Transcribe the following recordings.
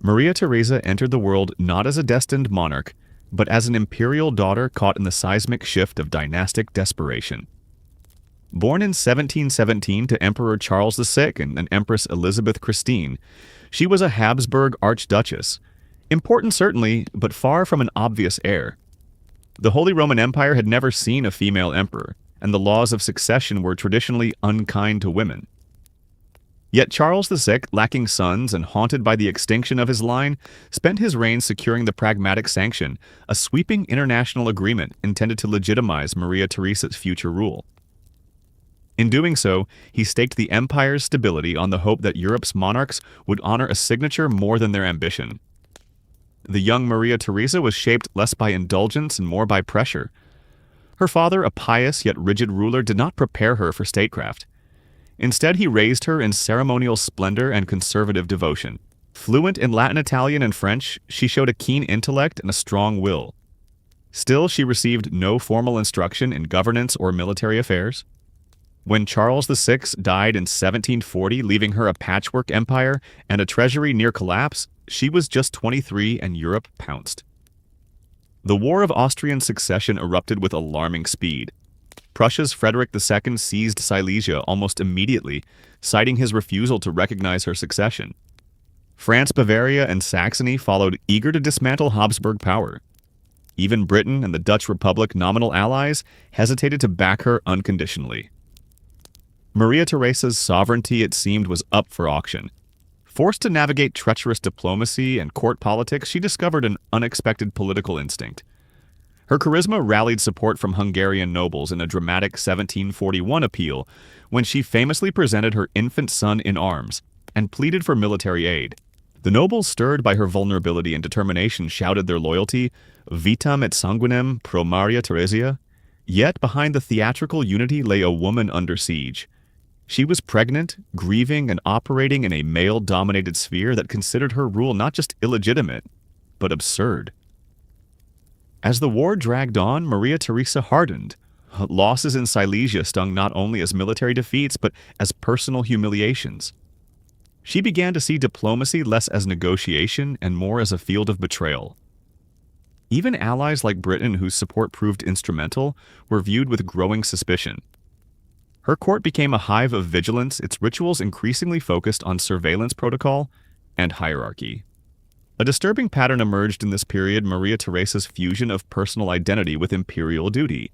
Maria Theresa entered the world not as a destined monarch, but as an imperial daughter caught in the seismic shift of dynastic desperation. Born in 1717 to Emperor Charles VI and Empress Elizabeth Christine, she was a Habsburg archduchess, important certainly, but far from an obvious heir. The Holy Roman Empire had never seen a female emperor, and the laws of succession were traditionally unkind to women. Yet Charles VI, lacking sons and haunted by the extinction of his line, spent his reign securing the Pragmatic Sanction, a sweeping international agreement intended to legitimize Maria Theresa's future rule. In doing so, he staked the empire's stability on the hope that Europe's monarchs would honor a signature more than their ambition. The young Maria Theresa was shaped less by indulgence and more by pressure. Her father, a pious yet rigid ruler, did not prepare her for statecraft. Instead, he raised her in ceremonial splendor and conservative devotion. Fluent in Latin, Italian, and French, she showed a keen intellect and a strong will. Still, she received no formal instruction in governance or military affairs. When Charles VI died in 1740, leaving her a patchwork empire and a treasury near collapse, she was just 23 and Europe pounced. The War of Austrian Succession erupted with alarming speed. Prussia's Frederick II seized Silesia almost immediately, citing his refusal to recognize her succession. France, Bavaria, and Saxony followed, eager to dismantle Habsburg power. Even Britain and the Dutch Republic, nominal allies, hesitated to back her unconditionally. Maria Theresa's sovereignty, it seemed, was up for auction. Forced to navigate treacherous diplomacy and court politics, she discovered an unexpected political instinct. Her charisma rallied support from Hungarian nobles in a dramatic 1741 appeal when she famously presented her infant son in arms and pleaded for military aid. The nobles, stirred by her vulnerability and determination, shouted their loyalty, vitam et sanguinem pro Maria Theresa. Yet behind the theatrical unity lay a woman under siege. She was pregnant, grieving, and operating in a male-dominated sphere that considered her rule not just illegitimate, but absurd. As the war dragged on, Maria Theresa hardened. Losses in Silesia stung not only as military defeats, but as personal humiliations. She began to see diplomacy less as negotiation and more as a field of betrayal. Even allies like Britain, whose support proved instrumental, were viewed with growing suspicion. Her court became a hive of vigilance, its rituals increasingly focused on surveillance protocol and hierarchy. A disturbing pattern emerged in this period, Maria Theresa's fusion of personal identity with imperial duty.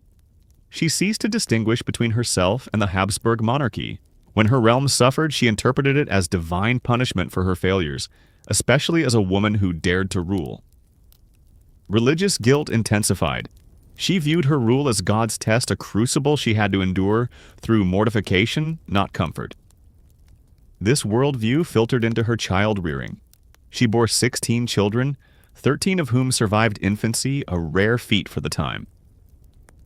She ceased to distinguish between herself and the Habsburg monarchy. When her realm suffered, she interpreted it as divine punishment for her failures, especially as a woman who dared to rule. Religious guilt intensified. She viewed her rule as God's test, a crucible she had to endure through mortification, not comfort. This worldview filtered into her child-rearing. She bore 16 children, 13 of whom survived infancy, a rare feat for the time.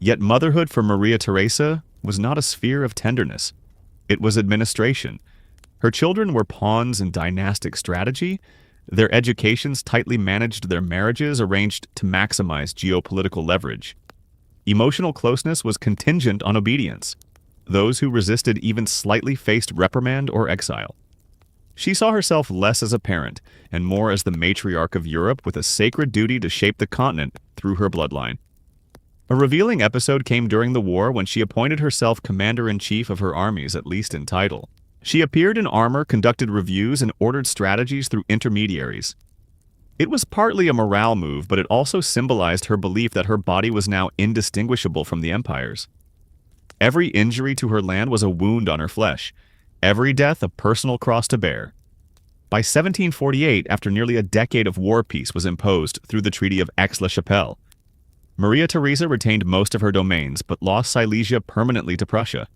Yet motherhood for Maria Theresa was not a sphere of tenderness. It was administration. Her children were pawns in dynastic strategy. Their educations tightly managed, their marriages arranged to maximize geopolitical leverage. Emotional closeness was contingent on obedience. Those who resisted even slightly faced reprimand or exile. She saw herself less as a parent and more as the matriarch of Europe, with a sacred duty to shape the continent through her bloodline. A revealing episode came during the war when she appointed herself commander-in-chief of her armies, at least in title. She appeared in armor, conducted reviews, and ordered strategies through intermediaries. It was partly a morale move, but it also symbolized her belief that her body was now indistinguishable from the empire's. Every injury to her land was a wound on her flesh, every death a personal cross to bear. By 1748, after nearly a decade of war, peace was imposed through the Treaty of Aix-la-Chapelle. Maria Theresa retained most of her domains, but lost Silesia permanently to Prussia.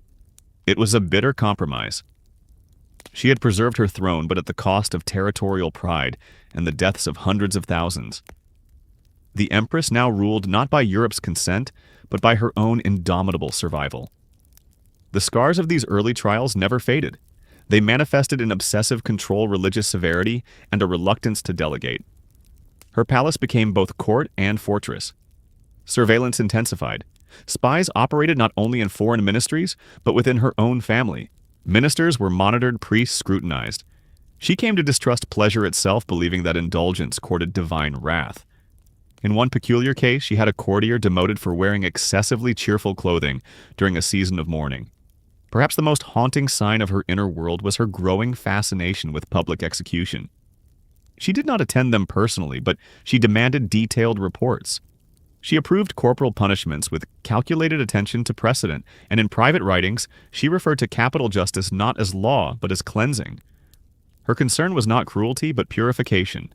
It was a bitter compromise. She had preserved her throne, but at the cost of territorial pride and the deaths of hundreds of thousands. The Empress now ruled not by Europe's consent, but by her own indomitable survival. The scars of these early trials never faded. They manifested in obsessive control, religious severity, and a reluctance to delegate. Her palace became both court and fortress. Surveillance intensified. Spies operated not only in foreign ministries, but within her own family. Ministers were monitored, priests scrutinized. She came to distrust pleasure itself, believing that indulgence courted divine wrath. In one peculiar case, she had a courtier demoted for wearing excessively cheerful clothing during a season of mourning. Perhaps the most haunting sign of her inner world was her growing fascination with public execution. She did not attend them personally, but she demanded detailed reports. She approved corporal punishments with calculated attention to precedent, and in private writings, she referred to capital justice not as law, but as cleansing. Her concern was not cruelty, but purification.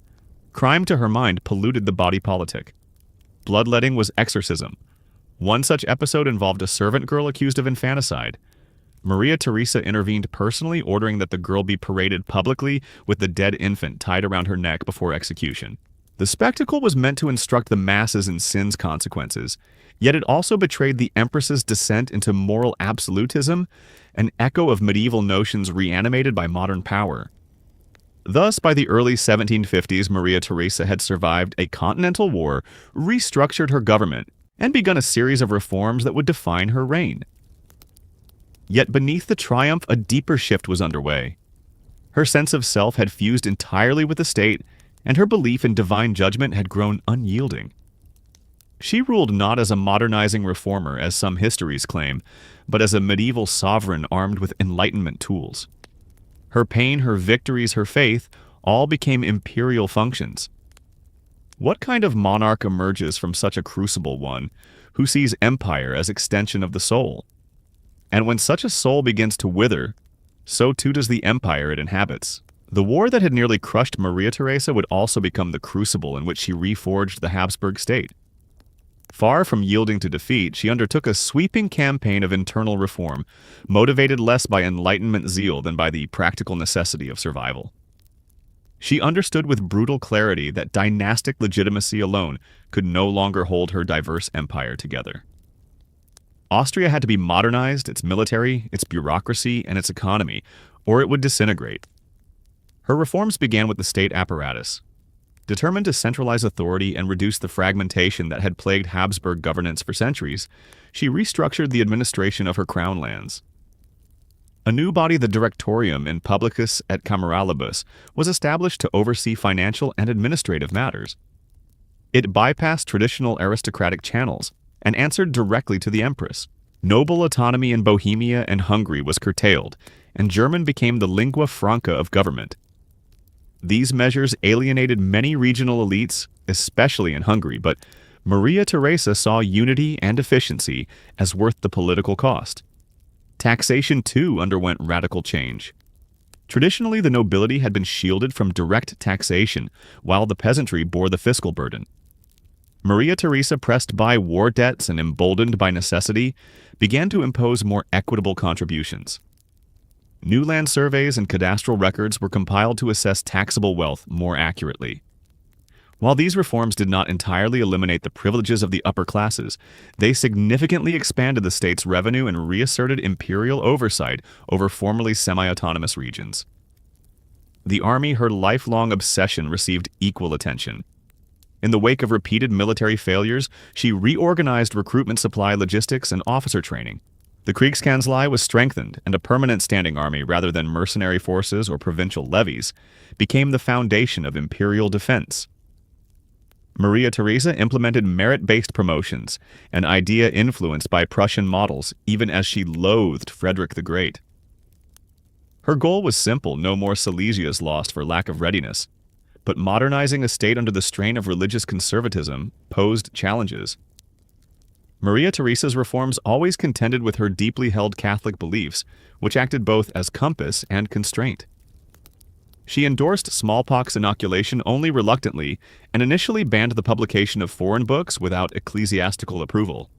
Crime, to her mind, polluted the body politic. Bloodletting was exorcism. One such episode involved a servant girl accused of infanticide. Maria Theresa intervened personally, ordering that the girl be paraded publicly with the dead infant tied around her neck before execution. The spectacle was meant to instruct the masses in sin's consequences, yet it also betrayed the Empress's descent into moral absolutism, an echo of medieval notions reanimated by modern power. Thus, by the early 1750s, Maria Theresa had survived a continental war, restructured her government, and begun a series of reforms that would define her reign. Yet beneath the triumph, a deeper shift was underway. Her sense of self had fused entirely with the state, and her belief in divine judgment had grown unyielding. She ruled not as a modernizing reformer, as some histories claim, but as a medieval sovereign armed with Enlightenment tools. Her pain, her victories, her faith, all became imperial functions. What kind of monarch emerges from such a crucible one, who sees empire as extension of the soul? And when such a soul begins to wither, so too does the empire it inhabits. The war that had nearly crushed Maria Theresa would also become the crucible in which she reforged the Habsburg state. Far from yielding to defeat, she undertook a sweeping campaign of internal reform, motivated less by Enlightenment zeal than by the practical necessity of survival. She understood with brutal clarity that dynastic legitimacy alone could no longer hold her diverse empire together. Austria had to be modernized, its military, its bureaucracy, and its economy, or it would disintegrate. Her reforms began with the state apparatus. Determined to centralize authority and reduce the fragmentation that had plagued Habsburg governance for centuries, she restructured the administration of her crown lands. A new body, the Directorium in Publicis et Cameralibus, was established to oversee financial and administrative matters. It bypassed traditional aristocratic channels and answered directly to the Empress. Noble autonomy in Bohemia and Hungary was curtailed, and German became the lingua franca of government. These measures alienated many regional elites, especially in Hungary, but Maria Theresa saw unity and efficiency as worth the political cost. Taxation, too, underwent radical change. Traditionally, the nobility had been shielded from direct taxation, while the peasantry bore the fiscal burden. Maria Theresa, pressed by war debts and emboldened by necessity, began to impose more equitable contributions. New land surveys and cadastral records were compiled to assess taxable wealth more accurately. While these reforms did not entirely eliminate the privileges of the upper classes, they significantly expanded the state's revenue and reasserted imperial oversight over formerly semi-autonomous regions. The army, her lifelong obsession, received equal attention. In the wake of repeated military failures, she reorganized recruitment supply logistics and officer training. The Kriegskanzlei was strengthened, and a permanent standing army, rather than mercenary forces or provincial levies, became the foundation of imperial defense. Maria Theresa implemented merit-based promotions, an idea influenced by Prussian models, even as she loathed Frederick the Great. Her goal was simple: no more Silesias lost for lack of readiness. But modernizing a state under the strain of religious conservatism posed challenges. Maria Theresa's reforms always contended with her deeply held Catholic beliefs, which acted both as compass and constraint. She endorsed smallpox inoculation only reluctantly and initially banned the publication of foreign books without ecclesiastical approval.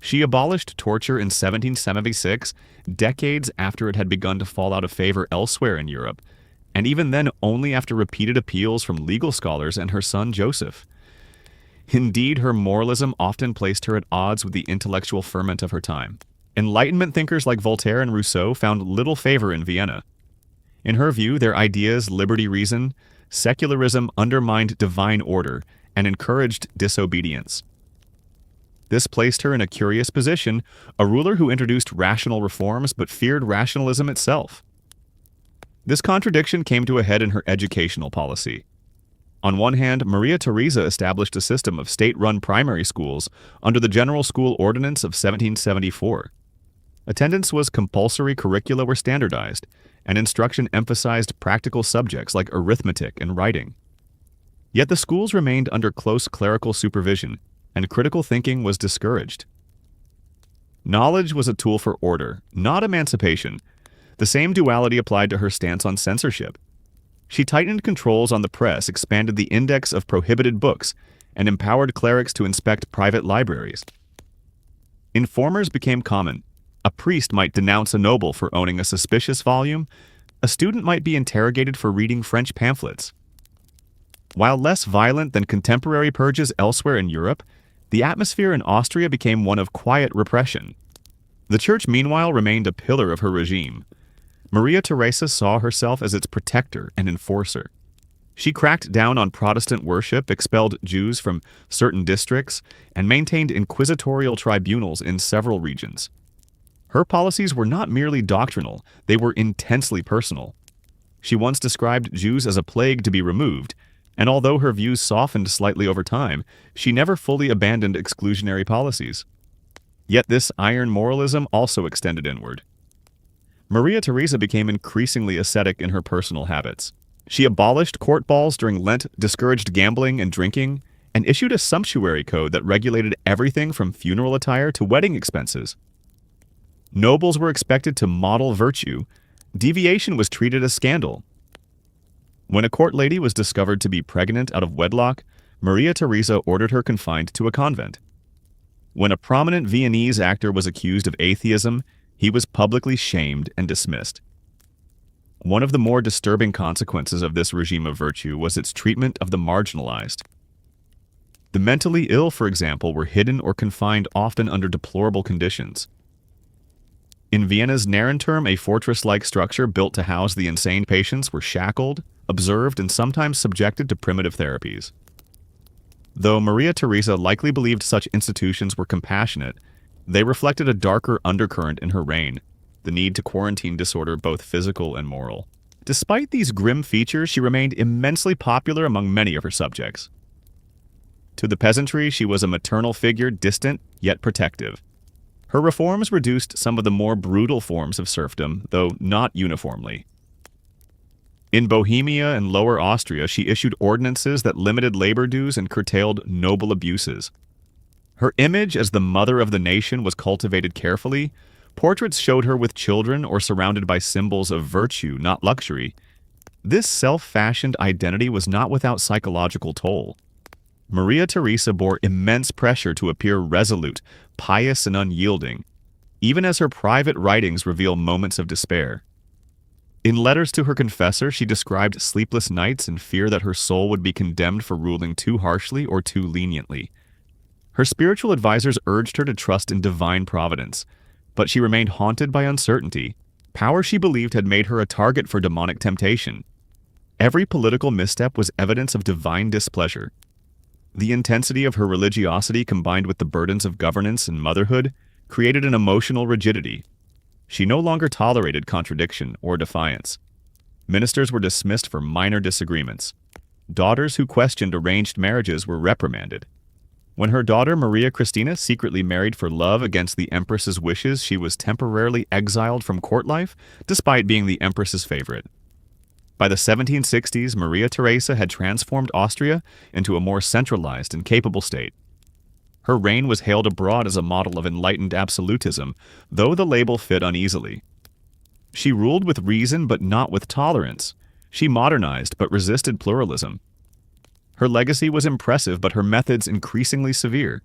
She abolished torture in 1776, decades after it had begun to fall out of favor elsewhere in Europe, and even then only after repeated appeals from legal scholars and her son Joseph. Indeed, her moralism often placed her at odds with the intellectual ferment of her time. Enlightenment thinkers like Voltaire and Rousseau found little favor in Vienna. In her view, their ideas, liberty, reason, secularism undermined divine order and encouraged disobedience. This placed her in a curious position, a ruler who introduced rational reforms but feared rationalism itself. This contradiction came to a head in her educational policy. On one hand, Maria Theresa established a system of state-run primary schools under the General School Ordinance of 1774. Attendance was compulsory, curricula were standardized, and instruction emphasized practical subjects like arithmetic and writing. Yet the schools remained under close clerical supervision, and critical thinking was discouraged. Knowledge was a tool for order, not emancipation. The same duality applied to her stance on censorship. She tightened controls on the press, expanded the index of prohibited books, and empowered clerics to inspect private libraries. Informers became common. A priest might denounce a noble for owning a suspicious volume. A student might be interrogated for reading French pamphlets. While less violent than contemporary purges elsewhere in Europe, the atmosphere in Austria became one of quiet repression. The church, meanwhile, remained a pillar of her regime. Maria Theresa saw herself as its protector and enforcer. She cracked down on Protestant worship, expelled Jews from certain districts, and maintained inquisitorial tribunals in several regions. Her policies were not merely doctrinal, they were intensely personal. She once described Jews as a plague to be removed, and although her views softened slightly over time, she never fully abandoned exclusionary policies. Yet this iron moralism also extended inward. Maria Theresa became increasingly ascetic in her personal habits. She abolished court balls during Lent, discouraged gambling and drinking, and issued a sumptuary code that regulated everything from funeral attire to wedding expenses. Nobles were expected to model virtue. Deviation was treated as scandal. When a court lady was discovered to be pregnant out of wedlock, Maria Theresa ordered her confined to a convent. When a prominent Viennese actor was accused of atheism, he was publicly shamed and dismissed. One of the more disturbing consequences of this regime of virtue was its treatment of the marginalized. The mentally ill, for example, were hidden or confined often under deplorable conditions. In Vienna's Narrenturm, a fortress-like structure built to house the insane patients, were shackled, observed, and sometimes subjected to primitive therapies. Though Maria Theresa likely believed such institutions were compassionate, they reflected a darker undercurrent in her reign, the need to quarantine disorder both physical and moral. Despite these grim features, she remained immensely popular among many of her subjects. To the peasantry, she was a maternal figure, distant yet protective. Her reforms reduced some of the more brutal forms of serfdom, though not uniformly. In Bohemia and Lower Austria, she issued ordinances that limited labor dues and curtailed noble abuses. Her image as the mother of the nation was cultivated carefully. Portraits showed her with children or surrounded by symbols of virtue, not luxury. This self-fashioned identity was not without psychological toll. Maria Theresa bore immense pressure to appear resolute, pious, and unyielding, even as her private writings reveal moments of despair. In letters to her confessor, she described sleepless nights and fear that her soul would be condemned for ruling too harshly or too leniently. Her spiritual advisors urged her to trust in divine providence, but she remained haunted by uncertainty. Power, she believed, had made her a target for demonic temptation. Every political misstep was evidence of divine displeasure. The intensity of her religiosity, combined with the burdens of governance and motherhood, created an emotional rigidity. She no longer tolerated contradiction or defiance. Ministers were dismissed for minor disagreements. Daughters who questioned arranged marriages were reprimanded. When her daughter Maria Christina secretly married for love against the Empress's wishes, she was temporarily exiled from court life, despite being the Empress's favorite. By the 1760s, Maria Theresa had transformed Austria into a more centralized and capable state. Her reign was hailed abroad as a model of enlightened absolutism, though the label fit uneasily. She ruled with reason but not with tolerance. She modernized but resisted pluralism. Her legacy was impressive, but her methods increasingly severe.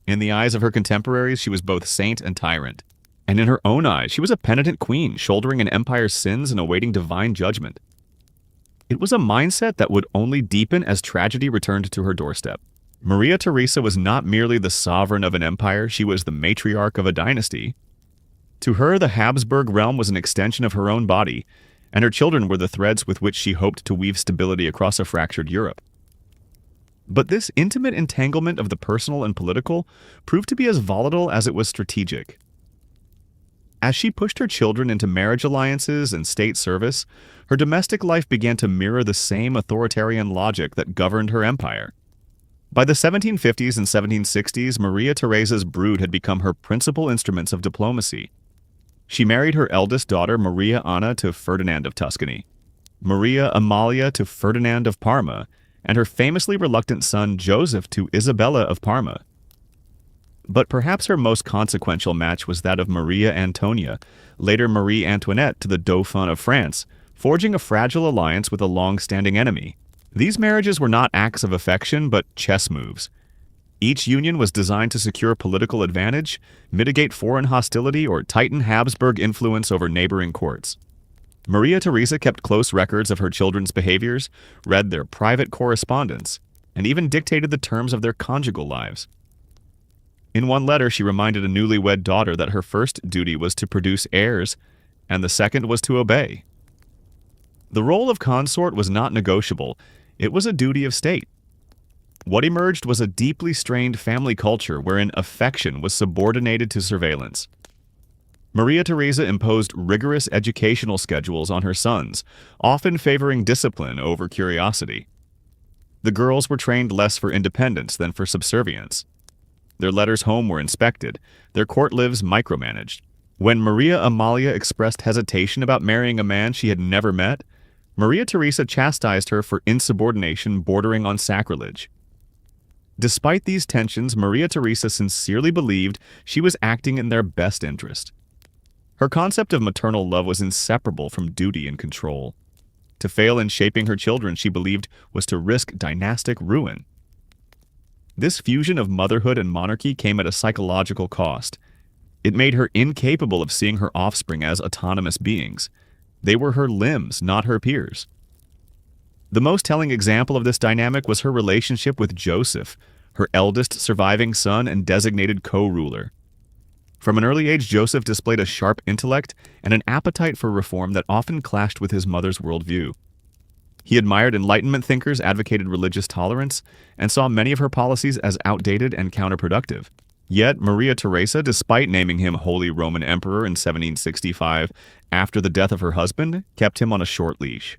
In the eyes of her contemporaries, she was both saint and tyrant. And in her own eyes, she was a penitent queen, shouldering an empire's sins and awaiting divine judgment. It was a mindset that would only deepen as tragedy returned to her doorstep. Maria Theresa was not merely the sovereign of an empire, she was the matriarch of a dynasty. To her, the Habsburg realm was an extension of her own body, and her children were the threads with which she hoped to weave stability across a fractured Europe. But this intimate entanglement of the personal and political proved to be as volatile as it was strategic. As she pushed her children into marriage alliances and state service, her domestic life began to mirror the same authoritarian logic that governed her empire. By the 1750s and 1760s, Maria Theresa's brood had become her principal instruments of diplomacy. She married her eldest daughter, Maria Anna, to Ferdinand of Tuscany, Maria Amalia to Ferdinand of Parma, and her famously reluctant son Joseph to Isabella of Parma. But perhaps her most consequential match was that of Maria Antonia, later Marie Antoinette, to the Dauphin of France, forging a fragile alliance with a long-standing enemy. These marriages were not acts of affection, but chess moves. Each union was designed to secure political advantage, mitigate foreign hostility, or tighten Habsburg influence over neighboring courts. Maria Theresa kept close records of her children's behaviors, read their private correspondence, and even dictated the terms of their conjugal lives. In one letter, she reminded a newlywed daughter that her first duty was to produce heirs, and the second was to obey. The role of consort was not negotiable. It was a duty of state. What emerged was a deeply strained family culture wherein affection was subordinated to surveillance. Maria Theresa imposed rigorous educational schedules on her sons, often favoring discipline over curiosity. The girls were trained less for independence than for subservience. Their letters home were inspected, their court lives micromanaged. When Maria Amalia expressed hesitation about marrying a man she had never met, Maria Theresa chastised her for insubordination bordering on sacrilege. Despite these tensions, Maria Theresa sincerely believed she was acting in their best interest. Her concept of maternal love was inseparable from duty and control. To fail in shaping her children, she believed, was to risk dynastic ruin. This fusion of motherhood and monarchy came at a psychological cost. It made her incapable of seeing her offspring as autonomous beings. They were her limbs, not her peers. The most telling example of this dynamic was her relationship with Joseph, her eldest surviving son and designated co-ruler. From an early age, Joseph displayed a sharp intellect and an appetite for reform that often clashed with his mother's worldview. He admired Enlightenment thinkers, advocated religious tolerance, and saw many of her policies as outdated and counterproductive. Yet, Maria Theresa, despite naming him Holy Roman Emperor in 1765 after the death of her husband, kept him on a short leash.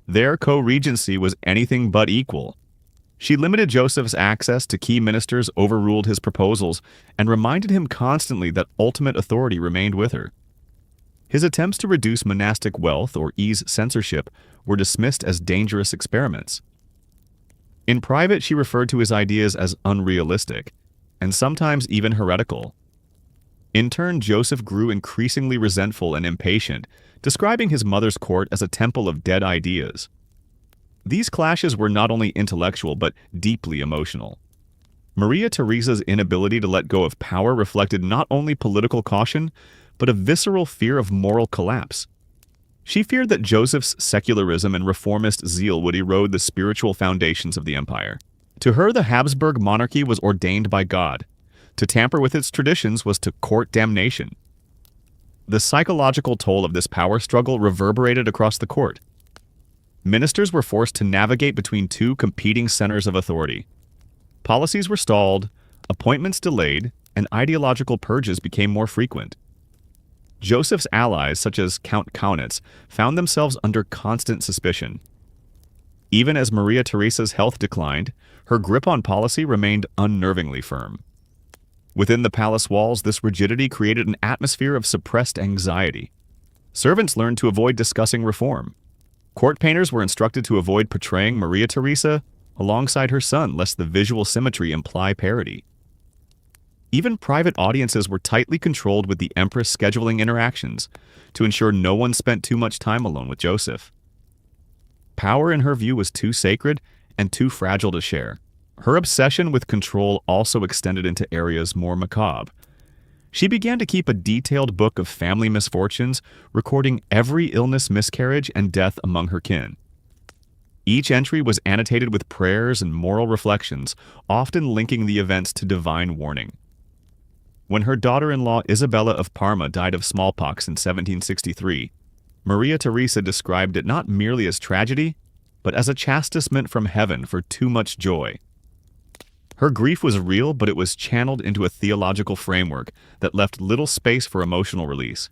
Their co-regency was anything but equal. She limited Joseph's access to key ministers, overruled his proposals, and reminded him constantly that ultimate authority remained with her. His attempts to reduce monastic wealth or ease censorship were dismissed as dangerous experiments. In private, she referred to his ideas as unrealistic, and sometimes even heretical. In turn, Joseph grew increasingly resentful and impatient, describing his mother's court as a temple of dead ideas. These clashes were not only intellectual but deeply emotional. Maria Theresa's inability to let go of power reflected not only political caution, but a visceral fear of moral collapse. She feared that Joseph's secularism and reformist zeal would erode the spiritual foundations of the empire. To her, the Habsburg monarchy was ordained by God. To tamper with its traditions was to court damnation. The psychological toll of this power struggle reverberated across the court. Ministers were forced to navigate between two competing centers of authority. Policies were stalled, appointments delayed, and ideological purges became more frequent. Joseph's allies, such as Count Kaunitz, found themselves under constant suspicion. Even as Maria Theresa's health declined, her grip on policy remained unnervingly firm. Within the palace walls, this rigidity created an atmosphere of suppressed anxiety. Servants learned to avoid discussing reform. Court painters were instructed to avoid portraying Maria Theresa alongside her son, lest the visual symmetry imply parody. Even private audiences were tightly controlled, with the Empress scheduling interactions to ensure no one spent too much time alone with Joseph. Power, in her view, was too sacred and too fragile to share. Her obsession with control also extended into areas more macabre. She began to keep a detailed book of family misfortunes, recording every illness, miscarriage, and death among her kin. Each entry was annotated with prayers and moral reflections, often linking the events to divine warning. When her daughter-in-law Isabella of Parma died of smallpox in 1763, Maria Theresa described it not merely as tragedy, but as a chastisement from heaven for too much joy. Her grief was real, but it was channeled into a theological framework that left little space for emotional release.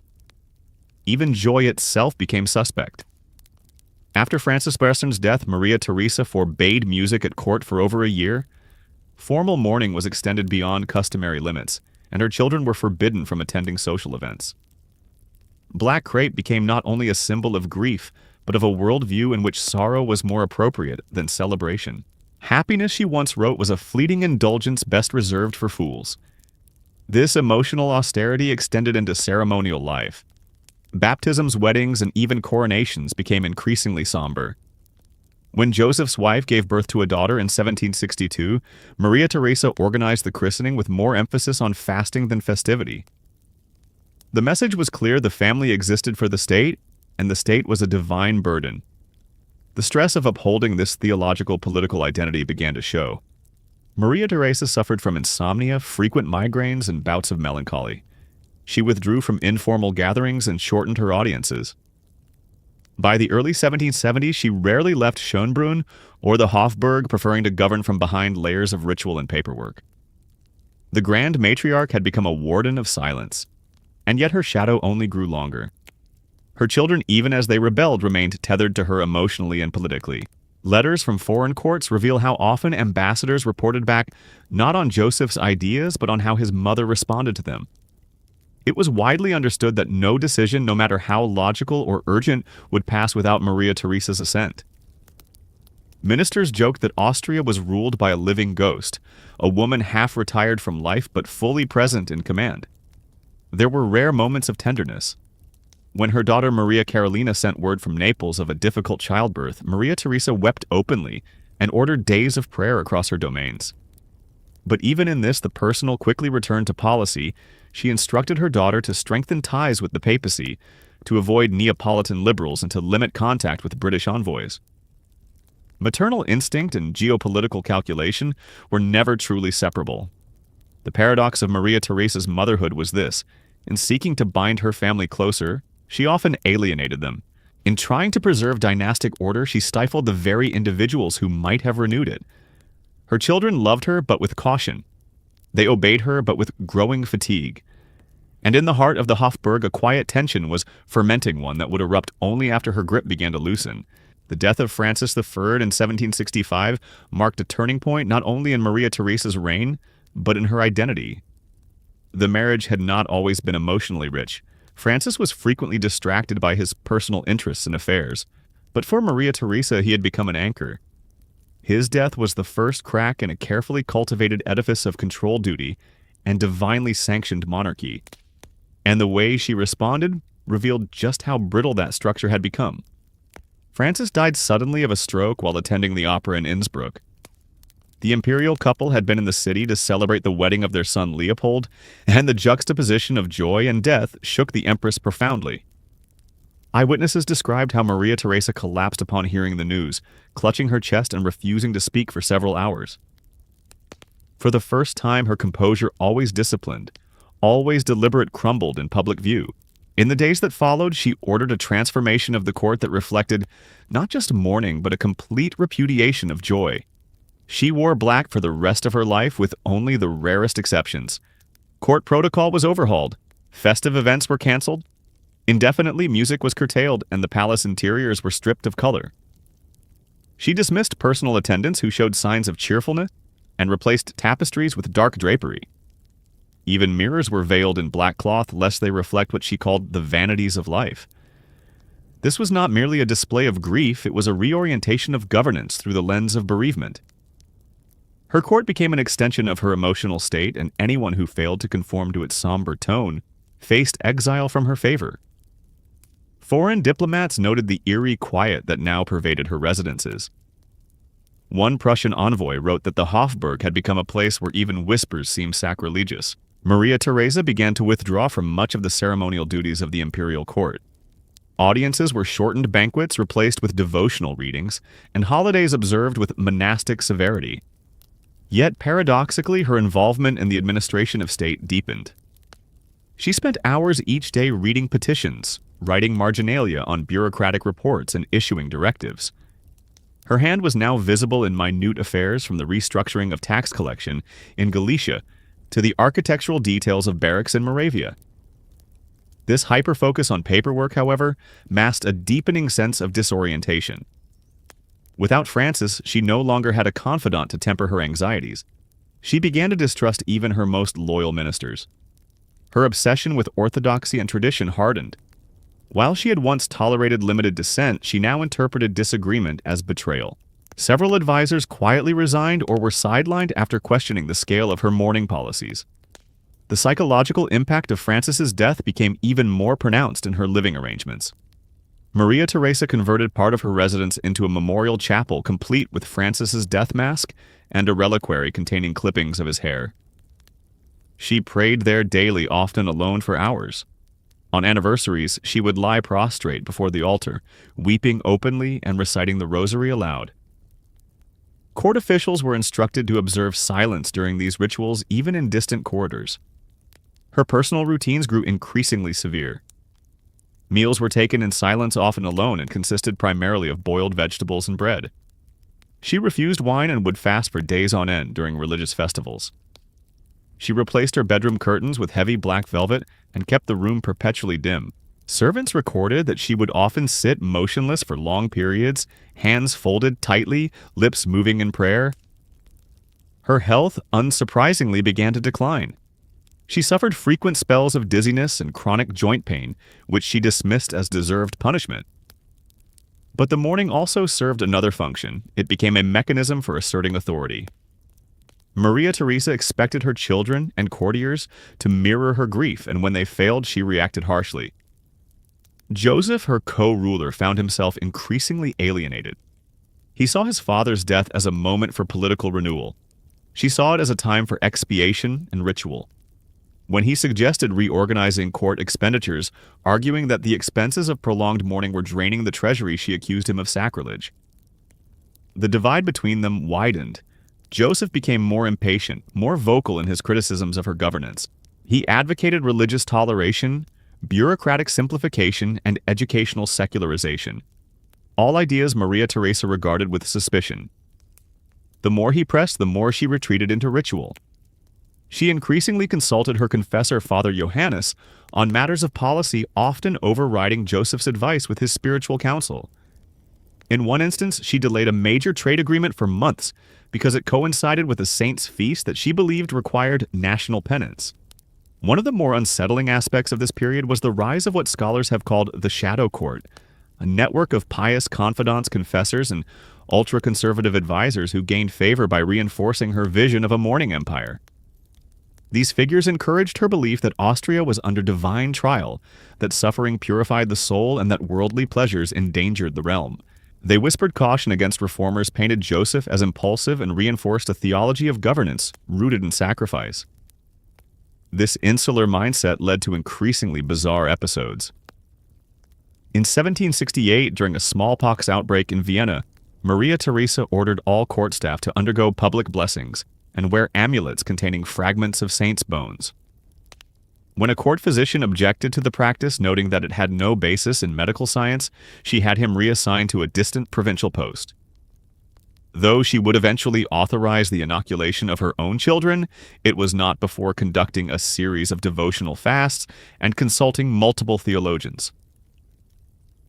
Even joy itself became suspect. After Francis Bernard's death, Maria Theresa forbade music at court for over a year. Formal mourning was extended beyond customary limits, and her children were forbidden from attending social events. Black crepe became not only a symbol of grief, but of a worldview in which sorrow was more appropriate than celebration. Happiness, she once wrote, was a fleeting indulgence best reserved for fools. This emotional austerity extended into ceremonial life. Baptisms, weddings, and even coronations became increasingly somber. When Joseph's wife gave birth to a daughter in 1762, Maria Theresa organized the christening with more emphasis on fasting than festivity. The message was clear: the family existed for the state, and the state was a divine burden. The stress of upholding this theological political identity began to show. Maria Theresa suffered from insomnia, frequent migraines, and bouts of melancholy. She withdrew from informal gatherings and shortened her audiences. By the early 1770s, she rarely left Schönbrunn or the Hofburg, preferring to govern from behind layers of ritual and paperwork. The grand matriarch had become a warden of silence, and yet her shadow only grew longer. Her children, even as they rebelled, remained tethered to her emotionally and politically. Letters from foreign courts reveal how often ambassadors reported back not on Joseph's ideas, but on how his mother responded to them. It was widely understood that no decision, no matter how logical or urgent, would pass without Maria Theresa's assent. Ministers joked that Austria was ruled by a living ghost, a woman half retired from life but fully present in command. There were rare moments of tenderness. When her daughter Maria Carolina sent word from Naples of a difficult childbirth, Maria Theresa wept openly and ordered days of prayer across her domains. But even in this, the personal quickly returned to policy. She instructed her daughter to strengthen ties with the papacy, to avoid Neapolitan liberals, and to limit contact with British envoys. Maternal instinct and geopolitical calculation were never truly separable. The paradox of Maria Theresa's motherhood was this: in seeking to bind her family closer, she often alienated them. In trying to preserve dynastic order, she stifled the very individuals who might have renewed it. Her children loved her, but with caution. They obeyed her, but with growing fatigue. And in the heart of the Habsburg, a quiet tension was fermenting, one that would erupt only after her grip began to loosen. The death of Francis I in 1765 marked a turning point not only in Maria Theresa's reign, but in her identity. The marriage had not always been emotionally rich. Francis was frequently distracted by his personal interests and affairs, but for Maria Theresa he had become an anchor. His death was the first crack in a carefully cultivated edifice of control duty and divinely sanctioned monarchy. And the way she responded revealed just how brittle that structure had become. Francis died suddenly of a stroke while attending the opera in Innsbruck. The imperial couple had been in the city to celebrate the wedding of their son Leopold, and the juxtaposition of joy and death shook the Empress profoundly. Eyewitnesses described how Maria Theresa collapsed upon hearing the news, clutching her chest and refusing to speak for several hours. For the first time, her composure, always disciplined, always deliberate, crumbled in public view. In the days that followed, she ordered a transformation of the court that reflected not just mourning, but a complete repudiation of joy. She wore black for the rest of her life, with only the rarest exceptions. Court protocol was overhauled. Festive events were canceled. Indefinitely, music was curtailed, and the palace interiors were stripped of color. She dismissed personal attendants who showed signs of cheerfulness and replaced tapestries with dark drapery. Even mirrors were veiled in black cloth, lest they reflect what she called the vanities of life. This was not merely a display of grief, it was a reorientation of governance through the lens of bereavement. Her court became an extension of her emotional state, and anyone who failed to conform to its somber tone faced exile from her favor. Foreign diplomats noted the eerie quiet that now pervaded her residences. One Prussian envoy wrote that the Hofburg had become a place where even whispers seemed sacrilegious. Maria Theresa began to withdraw from much of the ceremonial duties of the imperial court. Audiences were shortened banquets replaced with devotional readings, and holidays observed with monastic severity. Yet, paradoxically, her involvement in the administration of state deepened. She spent hours each day reading petitions, writing marginalia on bureaucratic reports, and issuing directives. Her hand was now visible in minute affairs, from the restructuring of tax collection in Galicia to the architectural details of barracks in Moravia. This hyper-focus on paperwork, however, masked a deepening sense of disorientation. Without Francis, she no longer had a confidant to temper her anxieties. She began to distrust even her most loyal ministers. Her obsession with orthodoxy and tradition hardened. While she had once tolerated limited dissent, she now interpreted disagreement as betrayal. Several advisors quietly resigned or were sidelined after questioning the scale of her mourning policies. The psychological impact of Francis's death became even more pronounced in her living arrangements. Maria Theresa converted part of her residence into a memorial chapel complete with Francis's death mask and a reliquary containing clippings of his hair. She prayed there daily, often alone for hours. On anniversaries, she would lie prostrate before the altar, weeping openly and reciting the rosary aloud. Court officials were instructed to observe silence during these rituals, even in distant corridors. Her personal routines grew increasingly severe. Meals were taken in silence, often alone, and consisted primarily of boiled vegetables and bread. She refused wine and would fast for days on end during religious festivals. She replaced her bedroom curtains with heavy black velvet and kept the room perpetually dim. Servants recorded that she would often sit motionless for long periods, hands folded tightly, lips moving in prayer. Her health, unsurprisingly, began to decline. She suffered frequent spells of dizziness and chronic joint pain, which she dismissed as deserved punishment. But the mourning also served another function. It became a mechanism for asserting authority. Maria Theresa expected her children and courtiers to mirror her grief, and when they failed, she reacted harshly. Joseph, her co-ruler, found himself increasingly alienated. He saw his father's death as a moment for political renewal. She saw it as a time for expiation and ritual. When he suggested reorganizing court expenditures, arguing that the expenses of prolonged mourning were draining the treasury, she accused him of sacrilege. The divide between them widened. Joseph became more impatient, more vocal in his criticisms of her governance. He advocated religious toleration, bureaucratic simplification, and educational secularization. All ideas Maria Theresa regarded with suspicion. The more he pressed, the more she retreated into ritual. She increasingly consulted her confessor, Father Johannes, on matters of policy, often overriding Joseph's advice with his spiritual counsel. In one instance, she delayed a major trade agreement for months because it coincided with a saint's feast that she believed required national penance. One of the more unsettling aspects of this period was the rise of what scholars have called the shadow court, a network of pious confidants, confessors, and ultra-conservative advisors who gained favor by reinforcing her vision of a mourning empire. These figures encouraged her belief that Austria was under divine trial, that suffering purified the soul, and that worldly pleasures endangered the realm. They whispered caution against reformers, painted Joseph as impulsive, and reinforced a theology of governance rooted in sacrifice. This insular mindset led to increasingly bizarre episodes. In 1768, during a smallpox outbreak in Vienna, Maria Theresa ordered all court staff to undergo public blessings and wear amulets containing fragments of saints' bones. When a court physician objected to the practice, noting that it had no basis in medical science, she had him reassigned to a distant provincial post. Though she would eventually authorize the inoculation of her own children, it was not before conducting a series of devotional fasts and consulting multiple theologians.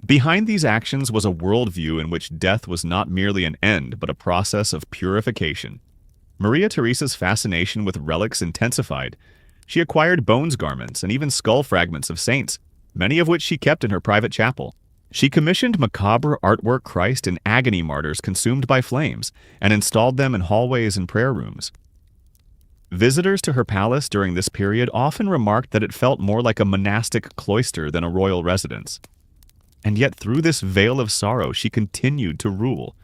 Behind these actions was a worldview in which death was not merely an end, but a process of purification. Maria Theresa's fascination with relics intensified. She acquired bones garments and even skull fragments of saints, many of which she kept in her private chapel. She commissioned macabre artwork Christ and agony martyrs consumed by flames and installed them in hallways and prayer rooms. Visitors to her palace during this period often remarked that it felt more like a monastic cloister than a royal residence. And yet through this veil of sorrow she continued to rule.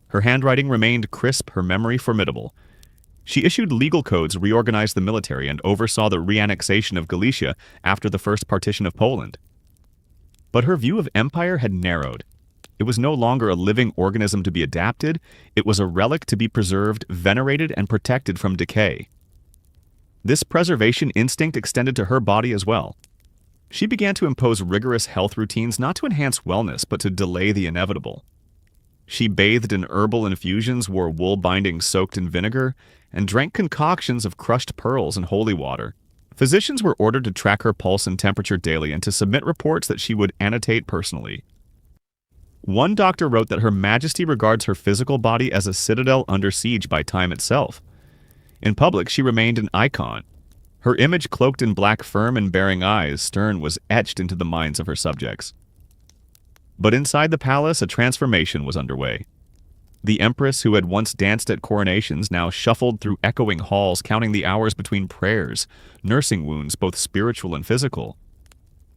Her handwriting remained crisp, her memory formidable. She issued legal codes, reorganized the military, and oversaw the reannexation of Galicia after the first partition of Poland. But her view of empire had narrowed. It was no longer a living organism to be adapted, it was a relic to be preserved, venerated, and protected from decay. This preservation instinct extended to her body as well. She began to impose rigorous health routines not to enhance wellness, but to delay the inevitable. She bathed in herbal infusions, wore wool bindings soaked in vinegar, and drank concoctions of crushed pearls and holy water. Physicians were ordered to track her pulse and temperature daily and to submit reports that she would annotate personally. One doctor wrote that Her Majesty regards her physical body as a citadel under siege by time itself. In public, she remained an icon. Her image, cloaked in black firm and bearing eyes, stern, was etched into the minds of her subjects. But inside the palace, a transformation was underway. The Empress, who had once danced at coronations, now shuffled through echoing halls, counting the hours between prayers, nursing wounds both spiritual and physical.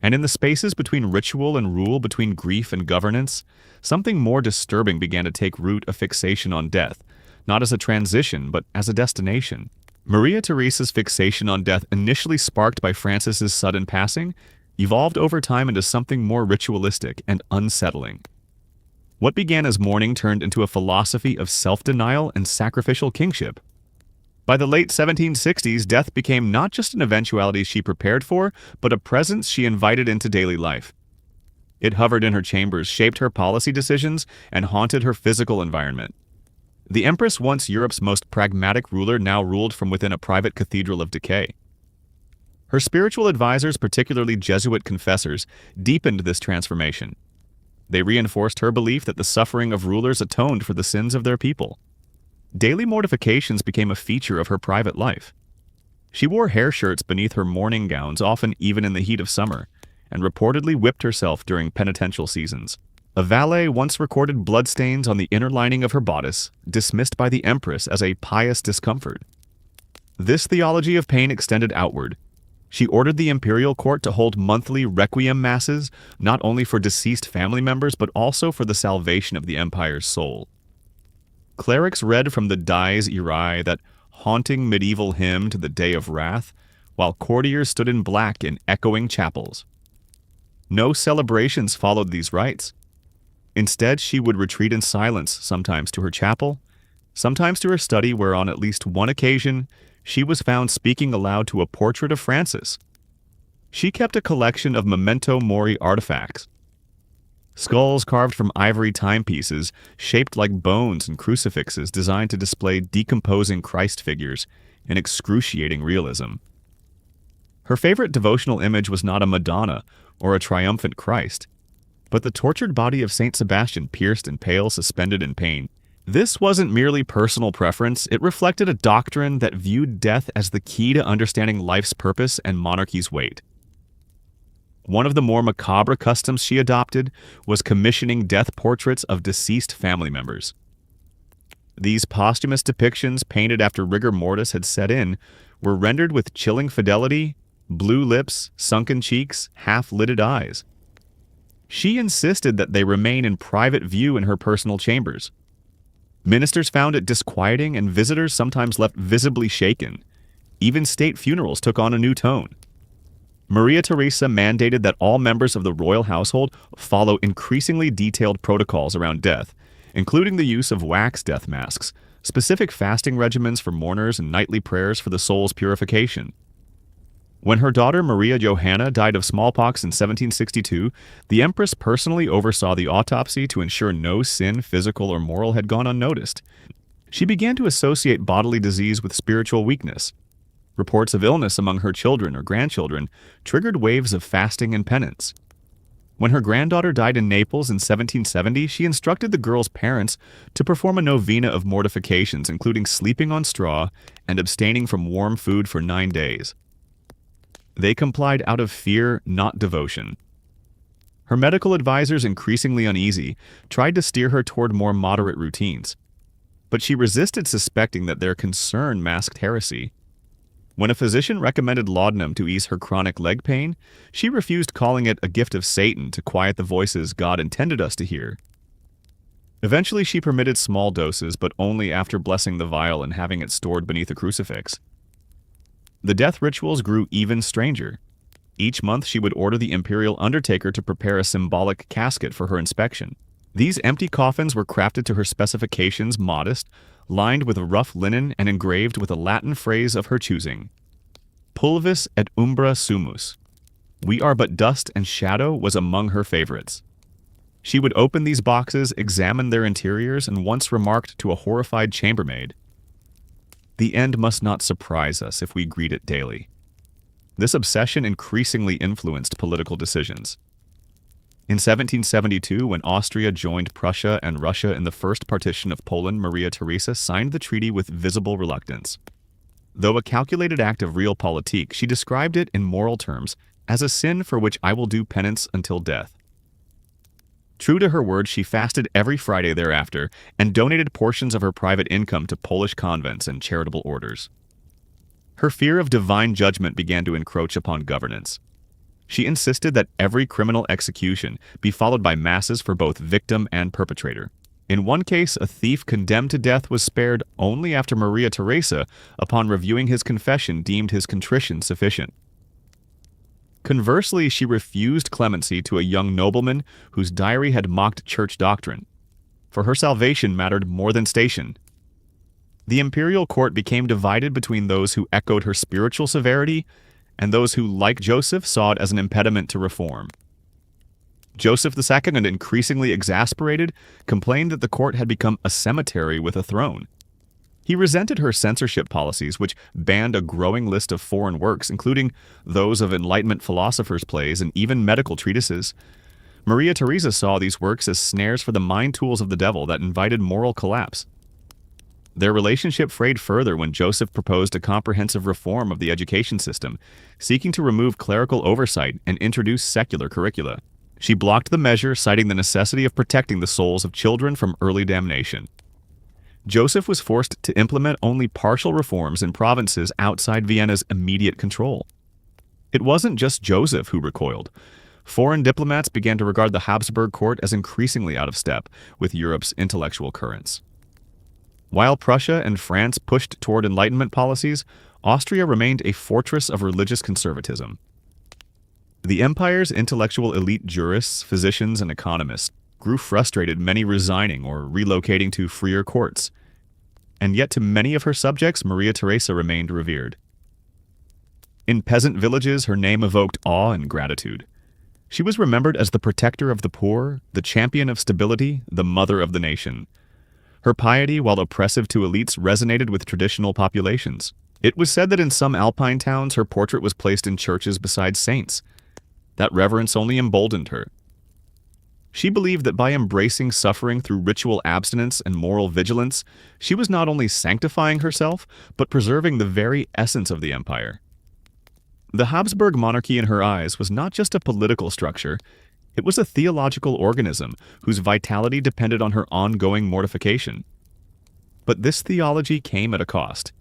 And in the spaces between ritual and rule, between grief and governance, something more disturbing began to take root: a fixation on death, not as a transition, but as a destination. Maria Theresa's fixation on death, initially sparked by Francis's sudden passing, evolved over time into something more ritualistic and unsettling. What began as mourning turned into a philosophy of self-denial and sacrificial kingship. By the late 1760s, death became not just an eventuality she prepared for, but a presence she invited into daily life. It hovered in her chambers, shaped her policy decisions, and haunted her physical environment. The Empress, once Europe's most pragmatic ruler, now ruled from within a private cathedral of decay. Her spiritual advisors, particularly Jesuit confessors, deepened this transformation. They reinforced her belief that the suffering of rulers atoned for the sins of their people. Daily mortifications became a feature of her private life. She wore hair shirts beneath her mourning gowns, often even in the heat of summer, and reportedly whipped herself during penitential seasons. A valet once recorded bloodstains on the inner lining of her bodice, dismissed by the Empress as a pious discomfort. This theology of pain extended outward. She ordered the imperial court to hold monthly requiem masses, not only for deceased family members, but also for the salvation of the empire's soul. Clerics read from the Dies Irae, that haunting medieval hymn to the day of wrath, while courtiers stood in black in echoing chapels. No celebrations followed these rites. Instead, she would retreat in silence, sometimes to her chapel, sometimes to her study, where on at least one occasion she was found speaking aloud to a portrait of Francis. She kept a collection of memento mori artifacts. Skulls carved from ivory timepieces, shaped like bones, and crucifixes designed to display decomposing Christ figures in excruciating realism. Her favorite devotional image was not a Madonna or a triumphant Christ, but the tortured body of Saint Sebastian, pierced and pale, suspended in pain. This wasn't merely personal preference, it reflected a doctrine that viewed death as the key to understanding life's purpose and monarchy's weight. One of the more macabre customs she adopted was commissioning death portraits of deceased family members. These posthumous depictions, painted after rigor mortis had set in, were rendered with chilling fidelity, blue lips, sunken cheeks, half-lidded eyes. She insisted that they remain in private view in her personal chambers. Ministers found it disquieting, and visitors sometimes left visibly shaken. Even state funerals took on a new tone. Maria Theresa mandated that all members of the royal household follow increasingly detailed protocols around death, including the use of wax death masks, specific fasting regimens for mourners, and nightly prayers for the soul's purification. When her daughter Maria Johanna died of smallpox in 1762, the Empress personally oversaw the autopsy to ensure no sin, physical or moral, had gone unnoticed. She began to associate bodily disease with spiritual weakness. Reports of illness among her children or grandchildren triggered waves of fasting and penance. When her granddaughter died in Naples in 1770, she instructed the girl's parents to perform a novena of mortifications, including sleeping on straw and abstaining from warm food for 9 days. They complied out of fear, not devotion. Her medical advisors, increasingly uneasy, tried to steer her toward more moderate routines, but she resisted, suspecting that their concern masked heresy. When a physician recommended laudanum to ease her chronic leg pain, she refused, calling it a gift of Satan to quiet the voices God intended us to hear. Eventually, she permitted small doses, but only after blessing the vial and having it stored beneath a crucifix. The death rituals grew even stranger. Each month, she would order the imperial undertaker to prepare a symbolic casket for her inspection. These empty coffins were crafted to her specifications, modest, lined with rough linen and engraved with a Latin phrase of her choosing. Pulvis et umbra sumus. We are but dust and shadow was among her favorites. She would open these boxes, examine their interiors, and once remarked to a horrified chambermaid, "The end must not surprise us if we greet it daily." This obsession increasingly influenced political decisions. In 1772, when Austria joined Prussia and Russia in the first partition of Poland, Maria Theresa signed the treaty with visible reluctance. Though a calculated act of realpolitik, she described it in moral terms as a sin for which I will do penance until death. True to her word, she fasted every Friday thereafter and donated portions of her private income to Polish convents and charitable orders. Her fear of divine judgment began to encroach upon governance. She insisted that every criminal execution be followed by masses for both victim and perpetrator. In one case, a thief condemned to death was spared only after Maria Theresa, upon reviewing his confession, deemed his contrition sufficient. Conversely, she refused clemency to a young nobleman whose diary had mocked church doctrine. For her salvation mattered more than station. The imperial court became divided between those who echoed her spiritual severity and those who, like Joseph, saw it as an impediment to reform. Joseph II, and increasingly exasperated, complained that the court had become a cemetery with a throne. He resented her censorship policies, which banned a growing list of foreign works, including those of Enlightenment philosophers' plays and even medical treatises. Maria Theresa saw these works as snares for the mind tools of the devil that invited moral collapse. Their relationship frayed further when Joseph proposed a comprehensive reform of the education system, seeking to remove clerical oversight and introduce secular curricula. She blocked the measure, citing the necessity of protecting the souls of children from early damnation. Joseph was forced to implement only partial reforms in provinces outside Vienna's immediate control. It wasn't just Joseph who recoiled. Foreign diplomats began to regard the Habsburg court as increasingly out of step with Europe's intellectual currents. While Prussia and France pushed toward Enlightenment policies, Austria remained a fortress of religious conservatism. The empire's intellectual elite jurists, physicians, and economists grew frustrated, many resigning or relocating to freer courts. And yet to many of her subjects, Maria Theresa remained revered. In peasant villages, her name evoked awe and gratitude. She was remembered as the protector of the poor, the champion of stability, the mother of the nation. Her piety, while oppressive to elites, resonated with traditional populations. It was said that in some alpine towns her portrait was placed in churches beside saints. That reverence only emboldened her. She believed that by embracing suffering through ritual abstinence and moral vigilance, she was not only sanctifying herself, but preserving the very essence of the empire. The Habsburg monarchy in her eyes was not just a political structure, it was a theological organism whose vitality depended on her ongoing mortification. But this theology came at a cost.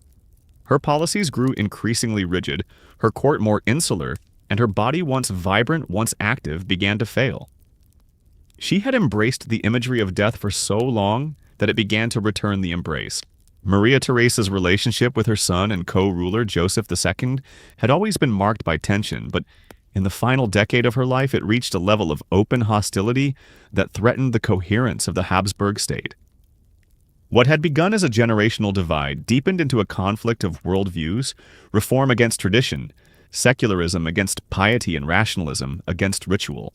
Her policies grew increasingly rigid, her court more insular, and her body, once vibrant, once active, began to fail. She had embraced the imagery of death for so long that it began to return the embrace. Maria Theresa's relationship with her son and co-ruler Joseph II had always been marked by tension, but in the final decade of her life it reached a level of open hostility that threatened the coherence of the Habsburg state. What had begun as a generational divide deepened into a conflict of worldviews, reform against tradition, secularism against piety, and rationalism against ritual.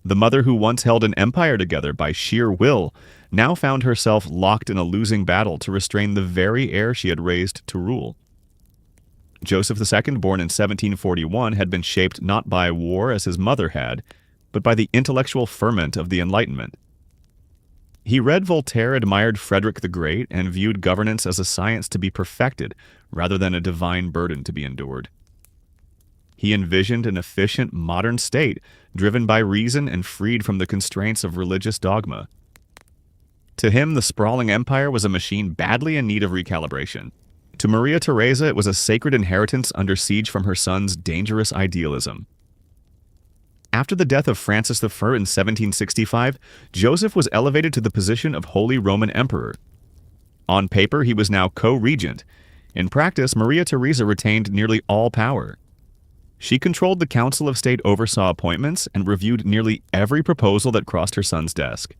The mother who once held an empire together by sheer will now found herself locked in a losing battle to restrain the very heir she had raised to rule. Joseph II, born in 1741, had been shaped not by war as his mother had, but by the intellectual ferment of the Enlightenment. He read Voltaire, admired Frederick the Great, and viewed governance as a science to be perfected rather than a divine burden to be endured. He envisioned an efficient, modern state driven by reason and freed from the constraints of religious dogma. To him, the sprawling empire was a machine badly in need of recalibration. To Maria Theresa, it was a sacred inheritance under siege from her son's dangerous idealism. After the death of Francis I in 1765, Joseph was elevated to the position of Holy Roman Emperor. On paper, he was now co-regent. In practice, Maria Theresa retained nearly all power. She controlled the Council of State, oversaw appointments, and reviewed nearly every proposal that crossed her son's desk.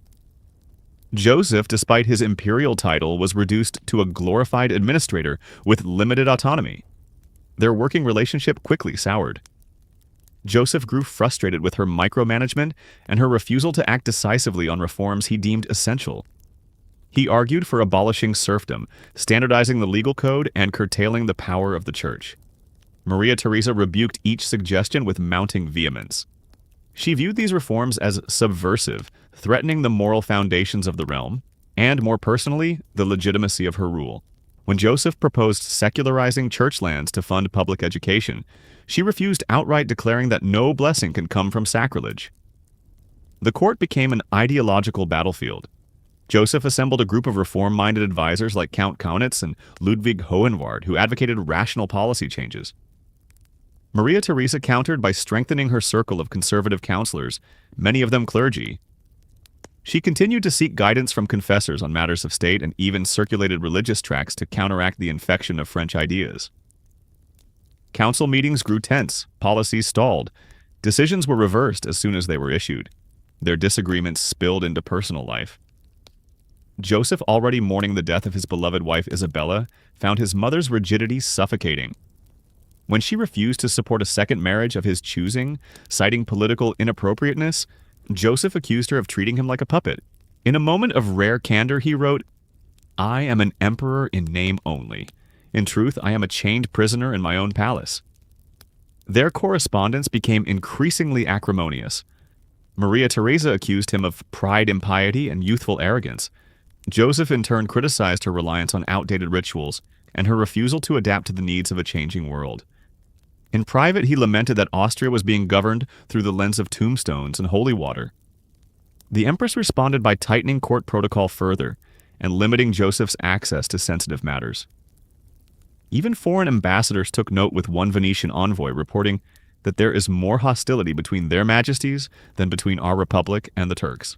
Joseph, despite his imperial title, was reduced to a glorified administrator with limited autonomy. Their working relationship quickly soured. Joseph grew frustrated with her micromanagement and her refusal to act decisively on reforms he deemed essential. He argued for abolishing serfdom, standardizing the legal code, and curtailing the power of the church. Maria Theresa rebuked each suggestion with mounting vehemence. She viewed these reforms as subversive, threatening the moral foundations of the realm, and, more personally, the legitimacy of her rule. When Joseph proposed secularizing church lands to fund public education, she refused, outright declaring that no blessing can come from sacrilege. The court became an ideological battlefield. Joseph assembled a group of reform-minded advisors like Count Kaunitz and Ludwig Hohenwart, who advocated rational policy changes. Maria Theresa countered by strengthening her circle of conservative counselors, many of them clergy. She continued to seek guidance from confessors on matters of state and even circulated religious tracts to counteract the infection of French ideas. Council meetings grew tense, policies stalled, decisions were reversed as soon as they were issued. Their disagreements spilled into personal life. Joseph, already mourning the death of his beloved wife Isabella, found his mother's rigidity suffocating. When she refused to support a second marriage of his choosing, citing political inappropriateness, Joseph accused her of treating him like a puppet. In a moment of rare candor, he wrote, "I am an emperor in name only. In truth, I am a chained prisoner in my own palace." Their correspondence became increasingly acrimonious. Maria Theresa accused him of pride, impiety, and youthful arrogance. Joseph in turn criticized her reliance on outdated rituals and her refusal to adapt to the needs of a changing world. In private, he lamented that Austria was being governed through the lens of tombstones and holy water. The Empress responded by tightening court protocol further and limiting Joseph's access to sensitive matters. Even foreign ambassadors took note, with one Venetian envoy reporting that there is more hostility between their majesties than between our republic and the Turks.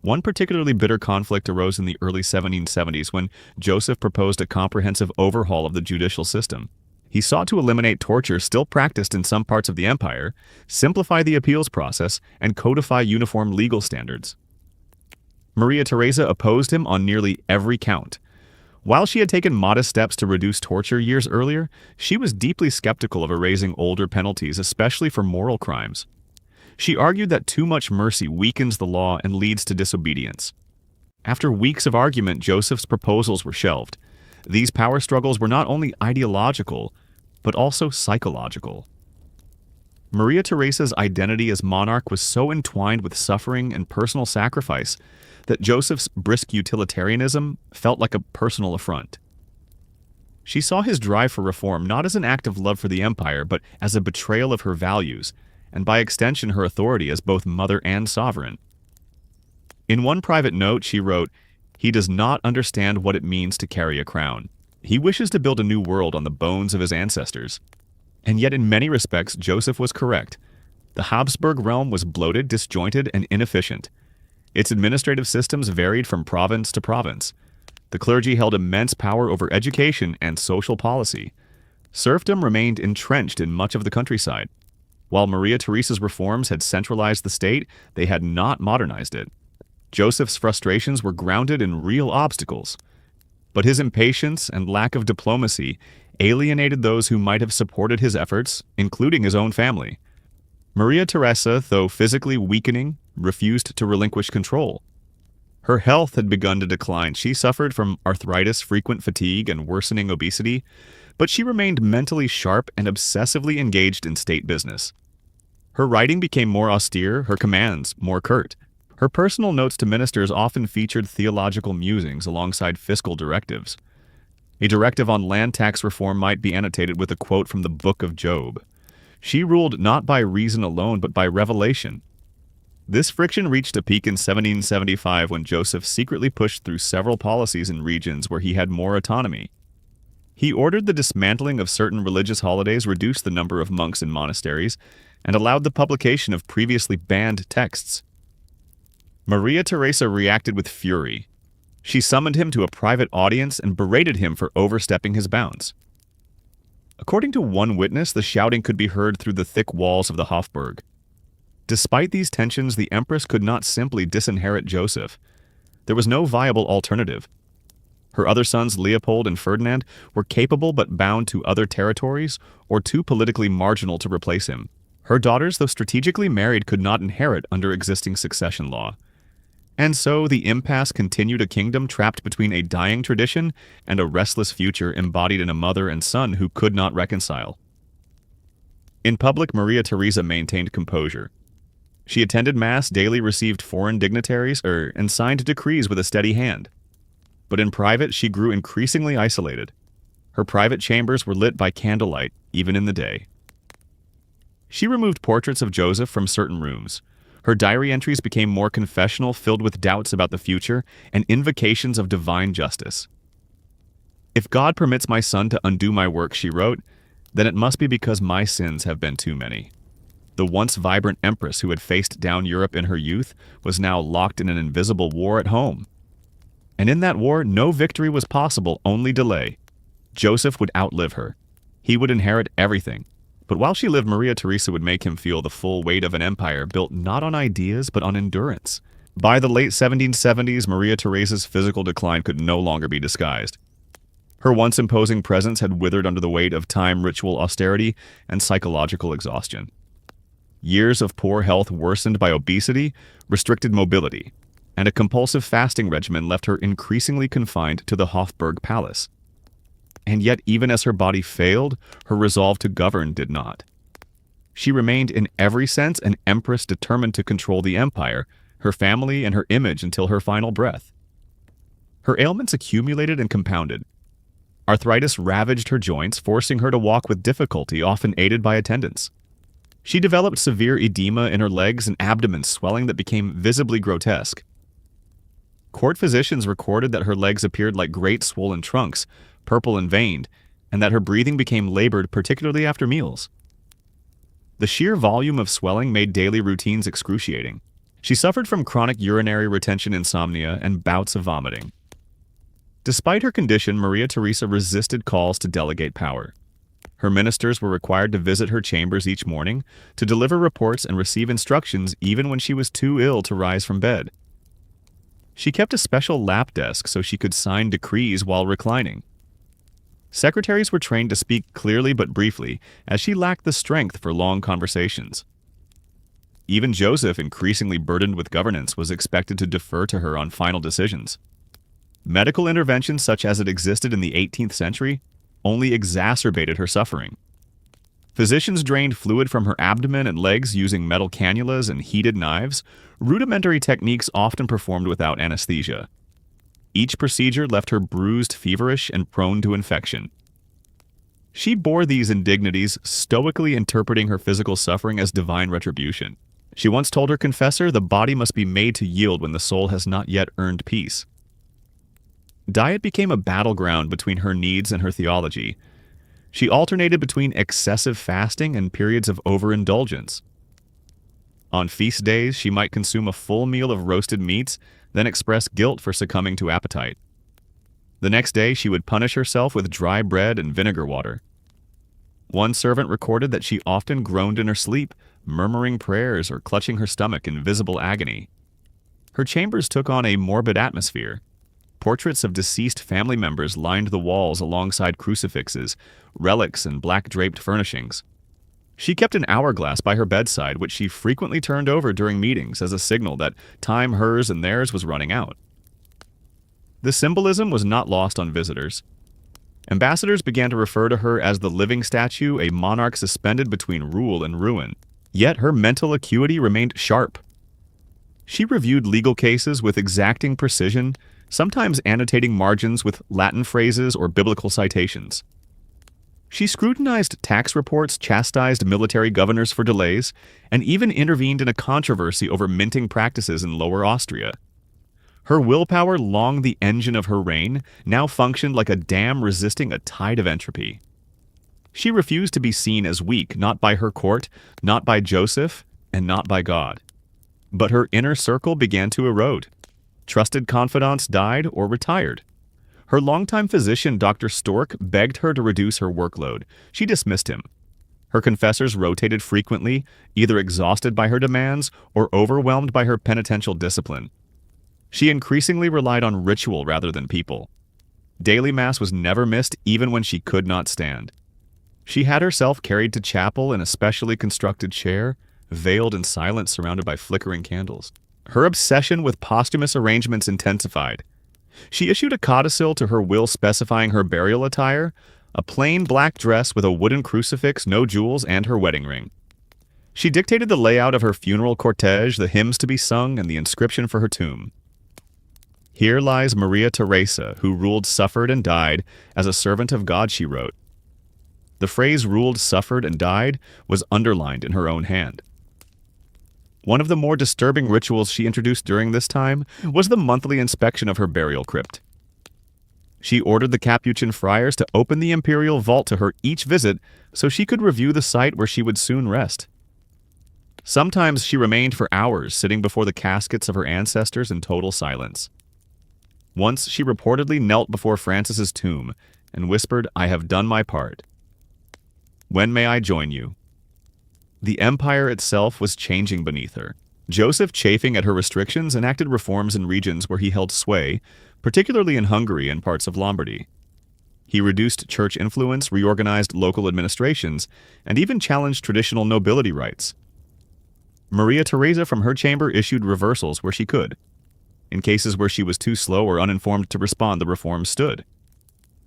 One particularly bitter conflict arose in the early 1770s when Joseph proposed a comprehensive overhaul of the judicial system. He sought to eliminate torture still practiced in some parts of the empire, simplify the appeals process, and codify uniform legal standards. Maria Theresa opposed him on nearly every count. While she had taken modest steps to reduce torture years earlier, she was deeply skeptical of erasing older penalties, especially for moral crimes. She argued that too much mercy weakens the law and leads to disobedience. After weeks of argument, Joseph's proposals were shelved. These power struggles were not only ideological, but also psychological. Maria Theresa's identity as monarch was so entwined with suffering and personal sacrifice that Joseph's brisk utilitarianism felt like a personal affront. She saw his drive for reform not as an act of love for the empire, but as a betrayal of her values, and by extension her authority as both mother and sovereign. In one private note, she wrote, "He does not understand what it means to carry a crown. He wishes to build a new world on the bones of his ancestors." And yet in many respects, Joseph was correct. The Habsburg realm was bloated, disjointed, and inefficient. Its administrative systems varied from province to province. The clergy held immense power over education and social policy. Serfdom remained entrenched in much of the countryside. While Maria Theresa's reforms had centralized the state, they had not modernized it. Joseph's frustrations were grounded in real obstacles. But his impatience and lack of diplomacy alienated those who might have supported his efforts, including his own family. Maria Theresa, though physically weakening, refused to relinquish control. Her health had begun to decline. She suffered from arthritis, frequent fatigue, and worsening obesity, but she remained mentally sharp and obsessively engaged in state business. Her writing became more austere, her commands more curt. Her personal notes to ministers often featured theological musings alongside fiscal directives. A directive on land tax reform might be annotated with a quote from the Book of Job. She ruled not by reason alone, but by revelation. This friction reached a peak in 1775 when Joseph secretly pushed through several policies in regions where he had more autonomy. He ordered the dismantling of certain religious holidays, reduced the number of monks in monasteries, and allowed the publication of previously banned texts. Maria Theresa reacted with fury. She summoned him to a private audience and berated him for overstepping his bounds. According to one witness, the shouting could be heard through the thick walls of the Hofburg. Despite these tensions, the Empress could not simply disinherit Joseph. There was no viable alternative. Her other sons, Leopold and Ferdinand, were capable but bound to other territories or too politically marginal to replace him. Her daughters, though strategically married, could not inherit under existing succession law. And so the impasse continued, a kingdom trapped between a dying tradition and a restless future embodied in a mother and son who could not reconcile. In public, Maria Theresa maintained composure. She attended Mass daily, received foreign dignitaries, and signed decrees with a steady hand. But in private, she grew increasingly isolated. Her private chambers were lit by candlelight, even in the day. She removed portraits of Joseph from certain rooms. Her diary entries became more confessional, filled with doubts about the future and invocations of divine justice. "If God permits my son to undo my work," she wrote, "then it must be because my sins have been too many." The once vibrant Empress who had faced down Europe in her youth was now locked in an invisible war at home. And in that war, no victory was possible, only delay. Joseph would outlive her. He would inherit everything. But while she lived, Maria Theresa would make him feel the full weight of an empire built not on ideas but on endurance. By the late 1770s, Maria Theresa's physical decline could no longer be disguised. Her once imposing presence had withered under the weight of time, ritual austerity, and psychological exhaustion. Years of poor health worsened by obesity, restricted mobility, and a compulsive fasting regimen left her increasingly confined to the Habsburg palace. And yet, even as her body failed, her resolve to govern did not. She remained in every sense an empress determined to control the empire, her family, and her image until her final breath. Her ailments accumulated and compounded. Arthritis ravaged her joints, forcing her to walk with difficulty, often aided by attendants. She developed severe edema in her legs and abdomen, swelling that became visibly grotesque. Court physicians recorded that her legs appeared like great swollen trunks, purple and veined, and that her breathing became labored, particularly after meals. The sheer volume of swelling made daily routines excruciating. She suffered from chronic urinary retention insomnia and bouts of vomiting. Despite her condition, Maria Theresa resisted calls to delegate power. Her ministers were required to visit her chambers each morning, to deliver reports and receive instructions even when she was too ill to rise from bed. She kept a special lap desk so she could sign decrees while reclining. Secretaries were trained to speak clearly but briefly, as she lacked the strength for long conversations. Even Joseph, increasingly burdened with governance, was expected to defer to her on final decisions. Medical interventions such as it existed in the 18th century only exacerbated her suffering. Physicians drained fluid from her abdomen and legs using metal cannulas and heated knives, rudimentary techniques often performed without anesthesia. Each procedure left her bruised, feverish, and prone to infection. She bore these indignities, stoically interpreting her physical suffering as divine retribution. She once told her confessor, "The body must be made to yield when the soul has not yet earned peace." Diet became a battleground between her needs and her theology. She alternated between excessive fasting and periods of overindulgence. On feast days, she might consume a full meal of roasted meats, then express guilt for succumbing to appetite. The next day, she would punish herself with dry bread and vinegar water. One servant recorded that she often groaned in her sleep, murmuring prayers or clutching her stomach in visible agony. Her chambers took on a morbid atmosphere. Portraits of deceased family members lined the walls alongside crucifixes, relics, and black-draped furnishings. She kept an hourglass by her bedside, which she frequently turned over during meetings as a signal that time hers and theirs was running out. The symbolism was not lost on visitors. Ambassadors began to refer to her as the living statue, a monarch suspended between rule and ruin. Yet her mental acuity remained sharp. She reviewed legal cases with exacting precision, sometimes annotating margins with Latin phrases or biblical citations. She scrutinized tax reports, chastised military governors for delays, and even intervened in a controversy over minting practices in Lower Austria. Her willpower, long the engine of her reign, now functioned like a dam resisting a tide of entropy. She refused to be seen as weak, not by her court, not by Joseph, and not by God. But her inner circle began to erode. Trusted confidants died or retired. Her longtime physician, Dr. Stork, begged her to reduce her workload. She dismissed him. Her confessors rotated frequently, either exhausted by her demands or overwhelmed by her penitential discipline. She increasingly relied on ritual rather than people. Daily Mass was never missed, even when she could not stand. She had herself carried to chapel in a specially constructed chair, veiled in silence surrounded by flickering candles. Her obsession with posthumous arrangements intensified. She issued a codicil to her will specifying her burial attire, a plain black dress with a wooden crucifix, no jewels, and her wedding ring. She dictated the layout of her funeral cortege, the hymns to be sung, and the inscription for her tomb. "Here lies Maria Theresa, who ruled, suffered, and died as a servant of God," she wrote. The phrase "ruled, suffered, and died" was underlined in her own hand. One of the more disturbing rituals she introduced during this time was the monthly inspection of her burial crypt. She ordered the Capuchin friars to open the imperial vault to her each visit so she could review the site where she would soon rest. Sometimes she remained for hours sitting before the caskets of her ancestors in total silence. Once she reportedly knelt before Francis's tomb and whispered, "I have done my part. When may I join you?" The empire itself was changing beneath her. Joseph, chafing at her restrictions, enacted reforms in regions where he held sway, particularly in Hungary and parts of Lombardy. He reduced church influence, reorganized local administrations, and even challenged traditional nobility rights. Maria Theresa from her chamber issued reversals where she could. In cases where she was too slow or uninformed to respond, the reforms stood.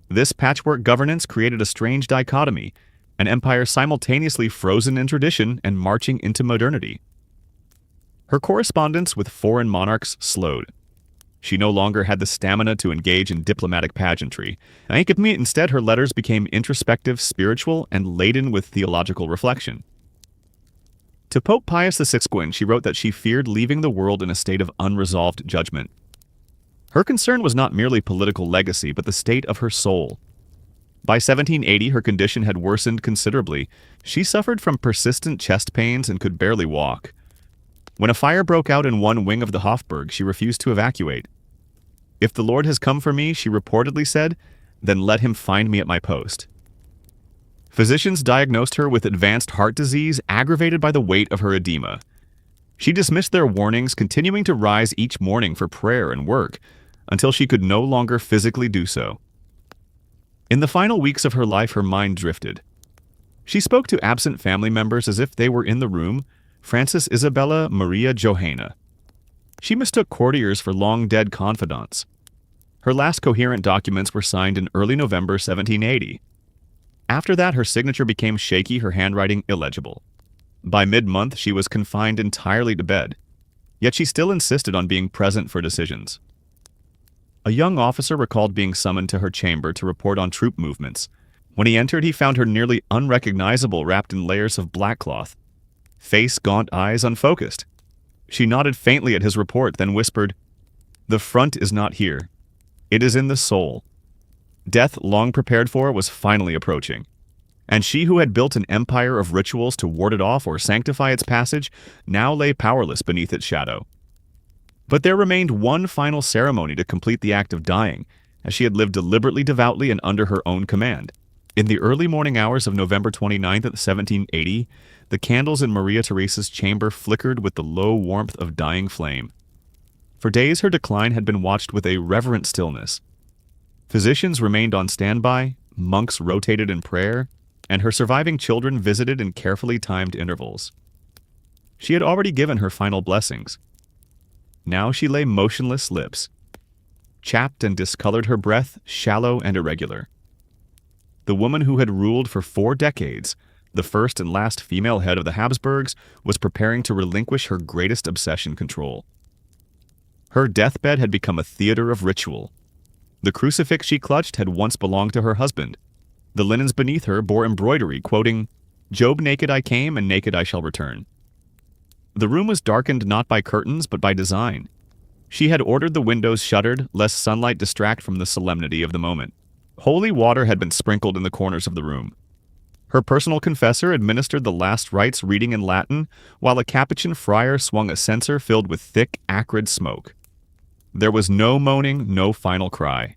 This patchwork governance created a strange dichotomy, an empire simultaneously frozen in tradition and marching into modernity. Her correspondence with foreign monarchs slowed. She no longer had the stamina to engage in diplomatic pageantry. Instead, her letters became introspective, spiritual, and laden with theological reflection. To Pope Pius VI, she wrote that she feared leaving the world in a state of unresolved judgment. Her concern was not merely political legacy, but the state of her soul. By 1780, her condition had worsened considerably. She suffered from persistent chest pains and could barely walk. When a fire broke out in one wing of the Habsburg, she refused to evacuate. "If the Lord has come for me," she reportedly said, "then let him find me at my post." Physicians diagnosed her with advanced heart disease aggravated by the weight of her edema. She dismissed their warnings, continuing to rise each morning for prayer and work, until she could no longer physically do so. In the final weeks of her life, her mind drifted. She spoke to absent family members as if they were in the room, Frances Isabella Maria Johanna. She mistook courtiers for long-dead confidants. Her last coherent documents were signed in early November 1780. After that, her signature became shaky, her handwriting illegible. By mid-month, she was confined entirely to bed, yet she still insisted on being present for decisions. A young officer recalled being summoned to her chamber to report on troop movements. When he entered, he found her nearly unrecognizable, wrapped in layers of black cloth. Face, gaunt eyes, unfocused. She nodded faintly at his report, then whispered, "The front is not here. It is in the soul." Death, long prepared for, was finally approaching. And she who had built an empire of rituals to ward it off or sanctify its passage now lay powerless beneath its shadow. But there remained one final ceremony to complete the act of dying, as she had lived deliberately, devoutly, and under her own command. In the early morning hours of November 29th, 1780, the candles in Maria Theresa's chamber flickered with the low warmth of dying flame. For days her decline had been watched with a reverent stillness. Physicians remained on standby, monks rotated in prayer, and her surviving children visited in carefully timed intervals. She had already given her final blessings. Now she lay motionless, lips chapped and discolored, her breath shallow and irregular. The woman who had ruled for 4 decades, the first and last female head of the Habsburgs, was preparing to relinquish her greatest obsession, control. Her deathbed had become a theater of ritual. The crucifix she clutched had once belonged to her husband. The linens beneath her bore embroidery quoting, "Job naked I came, and naked I shall return." The room was darkened not by curtains, but by design. She had ordered the windows shuttered, lest sunlight distract from the solemnity of the moment. Holy water had been sprinkled in the corners of the room. Her personal confessor administered the last rites, reading in Latin, while a Capuchin friar swung a censer filled with thick, acrid smoke. There was no moaning, no final cry.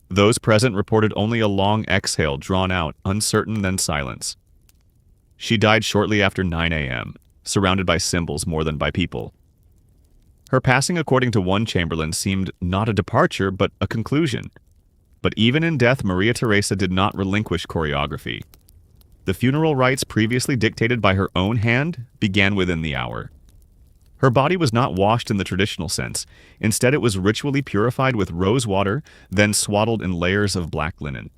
Those present reported only a long exhale, drawn out, uncertain, then silence. She died shortly after 9 a.m., surrounded by symbols more than by people. Her passing, according to one chamberlain, seemed not a departure, but a conclusion. But even in death, Maria Theresa did not relinquish choreography. The funeral rites previously dictated by her own hand began within the hour. Her body was not washed in the traditional sense. Instead, it was ritually purified with rose water, then swaddled in layers of black linen.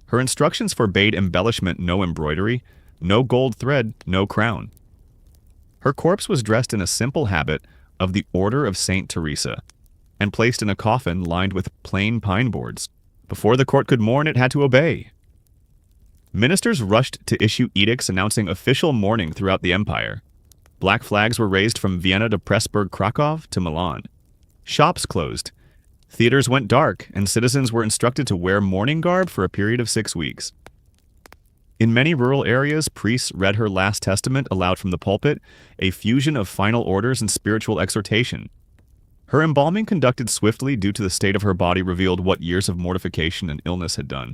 Her instructions forbade embellishment, no embroidery, no gold thread, no crown. Her corpse was dressed in a simple habit of the Order of Saint Teresa and placed in a coffin lined with plain pine boards. Before the court could mourn, it had to obey. Ministers rushed to issue edicts announcing official mourning throughout the empire. Black flags were raised from Vienna to Pressburg, Krakow to Milan. Shops closed. Theaters went dark, and citizens were instructed to wear mourning garb for a period of 6 weeks. In many rural areas, priests read her last testament aloud from the pulpit, a fusion of final orders and spiritual exhortation. Her embalming, conducted swiftly due to the state of her body, revealed what years of mortification and illness had done.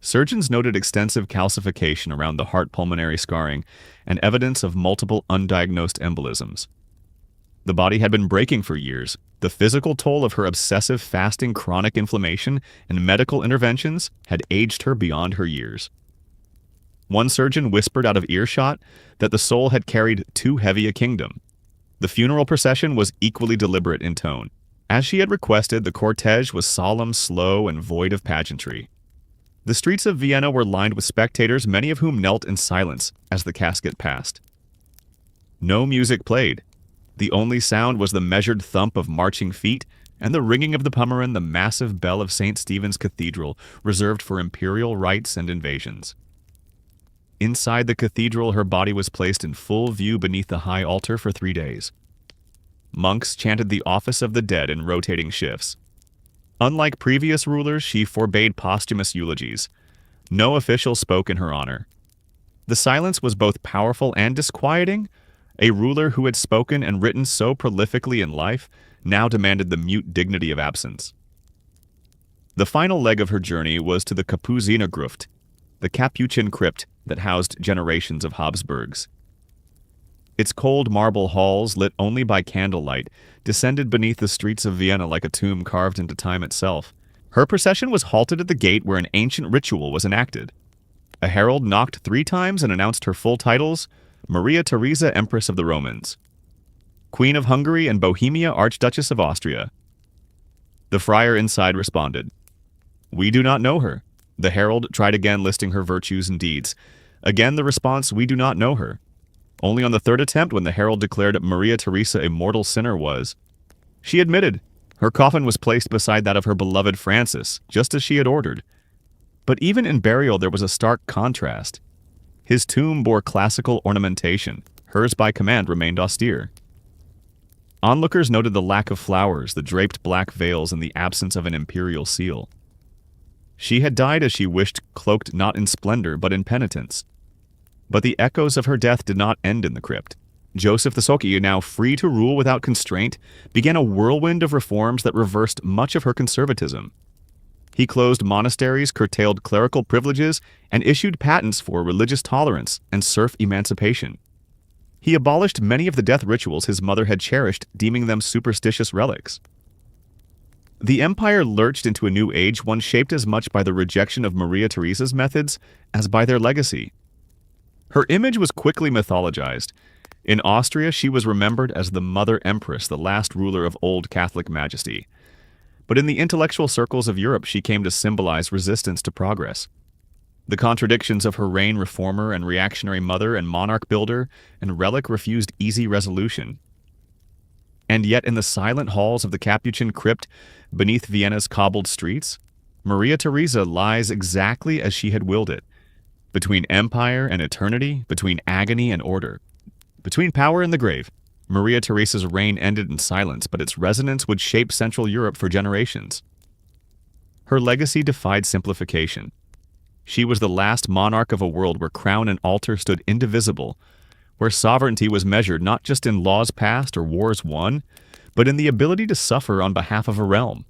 Surgeons noted extensive calcification around the heart pulmonary scarring and evidence of multiple undiagnosed embolisms. The body had been breaking for years. The physical toll of her obsessive fasting, chronic inflammation, and medical interventions had aged her beyond her years. One surgeon whispered out of earshot that the soul had carried too heavy a kingdom. The funeral procession was equally deliberate in tone. As she had requested, the cortege was solemn, slow, and void of pageantry. The streets of Vienna were lined with spectators, many of whom knelt in silence as the casket passed. No music played. The only sound was the measured thump of marching feet and the ringing of the pummerin, the massive bell of St. Stephen's Cathedral, reserved for imperial rites and invasions. Inside the cathedral, her body was placed in full view beneath the high altar for 3 days. Monks chanted the office of the dead in rotating shifts. Unlike previous rulers, she forbade posthumous eulogies. No official spoke in her honor. The silence was both powerful and disquieting. A ruler who had spoken and written so prolifically in life now demanded the mute dignity of absence. The final leg of her journey was to the Kapuzinergruft, the Capuchin crypt that housed generations of Habsburgs. Its cold marble halls, lit only by candlelight, descended beneath the streets of Vienna like a tomb carved into time itself. Her procession was halted at the gate where an ancient ritual was enacted. A herald knocked 3 times and announced her full titles: Maria Theresa, Empress of the Romans, Queen of Hungary and Bohemia, Archduchess of Austria. The friar inside responded, "We do not know her." The herald tried again, listing her virtues and deeds. Again the response, "We do not know her." Only on the 3rd attempt, when the herald declared Maria Theresa a mortal sinner, she admitted. Her coffin was placed beside that of her beloved Francis, just as she had ordered. But even in burial there was a stark contrast. His tomb bore classical ornamentation. Hers by command remained austere. Onlookers noted the lack of flowers, the draped black veils, and the absence of an imperial seal. She had died as she wished, cloaked not in splendor but in penitence. But the echoes of her death did not end in the crypt. Joseph II, now free to rule without constraint, began a whirlwind of reforms that reversed much of her conservatism. He closed monasteries, curtailed clerical privileges, and issued patents for religious tolerance and serf emancipation. He abolished many of the death rituals his mother had cherished, deeming them superstitious relics. The empire lurched into a new age, one shaped as much by the rejection of Maria Theresa's methods as by their legacy. Her image was quickly mythologized. In Austria, she was remembered as the Mother Empress, the last ruler of old Catholic majesty. But in the intellectual circles of Europe, she came to symbolize resistance to progress. The contradictions of her reign, reformer and reactionary mother and monarch builder and relic, refused easy resolution. And yet in the silent halls of the Capuchin crypt beneath Vienna's cobbled streets, Maria Theresa lies exactly as she had willed it. Between empire and eternity, between agony and order, between power and the grave, Maria Theresa's reign ended in silence, but its resonance would shape Central Europe for generations. Her legacy defied simplification. She was the last monarch of a world where crown and altar stood indivisible, where sovereignty was measured not just in laws passed or wars won, but in the ability to suffer on behalf of a realm.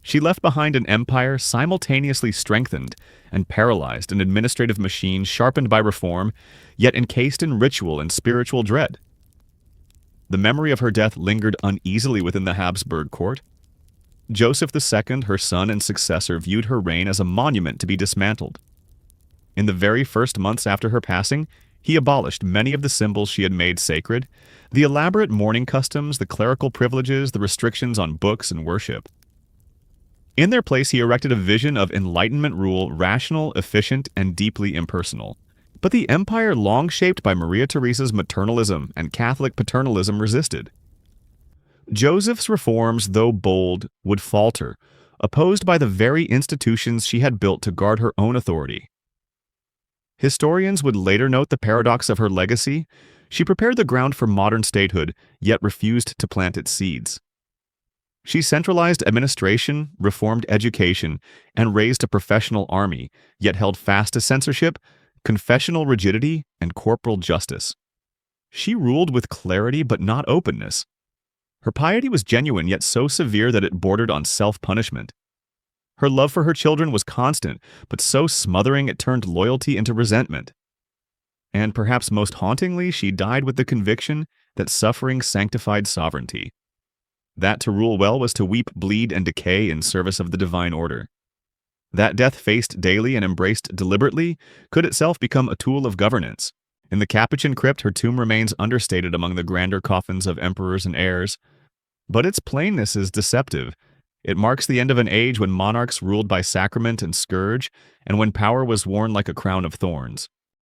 She left behind an empire simultaneously strengthened and paralyzed, an administrative machine sharpened by reform, yet encased in ritual and spiritual dread. The memory of her death lingered uneasily within the Habsburg court. Joseph II, her son and successor, viewed her reign as a monument to be dismantled. In the very first months after her passing, he abolished many of the symbols she had made sacred, the elaborate mourning customs, the clerical privileges, the restrictions on books and worship. In their place, he erected a vision of Enlightenment rule, rational, efficient, and deeply impersonal. But the empire long shaped by Maria Theresa's maternalism and Catholic paternalism resisted. Joseph's reforms, though bold, would falter, opposed by the very institutions she had built to guard her own authority. Historians would later note the paradox of her legacy. She prepared the ground for modern statehood, yet refused to plant its seeds. She centralized administration, reformed education, and raised a professional army, yet held fast to censorship, confessional rigidity, and corporal justice. She ruled with clarity but not openness. Her piety was genuine, yet so severe that it bordered on self-punishment. Her love for her children was constant, but so smothering it turned loyalty into resentment. And perhaps most hauntingly, she died with the conviction that suffering sanctified sovereignty. That to rule well was to weep, bleed, and decay in service of the divine order. That death faced daily and embraced deliberately could itself become a tool of governance. In the Capuchin crypt, her tomb remains understated among the grander coffins of emperors and heirs. But its plainness is deceptive. It marks the end of an age when monarchs ruled by sacrament and scourge, and when power was worn like a crown of thorns.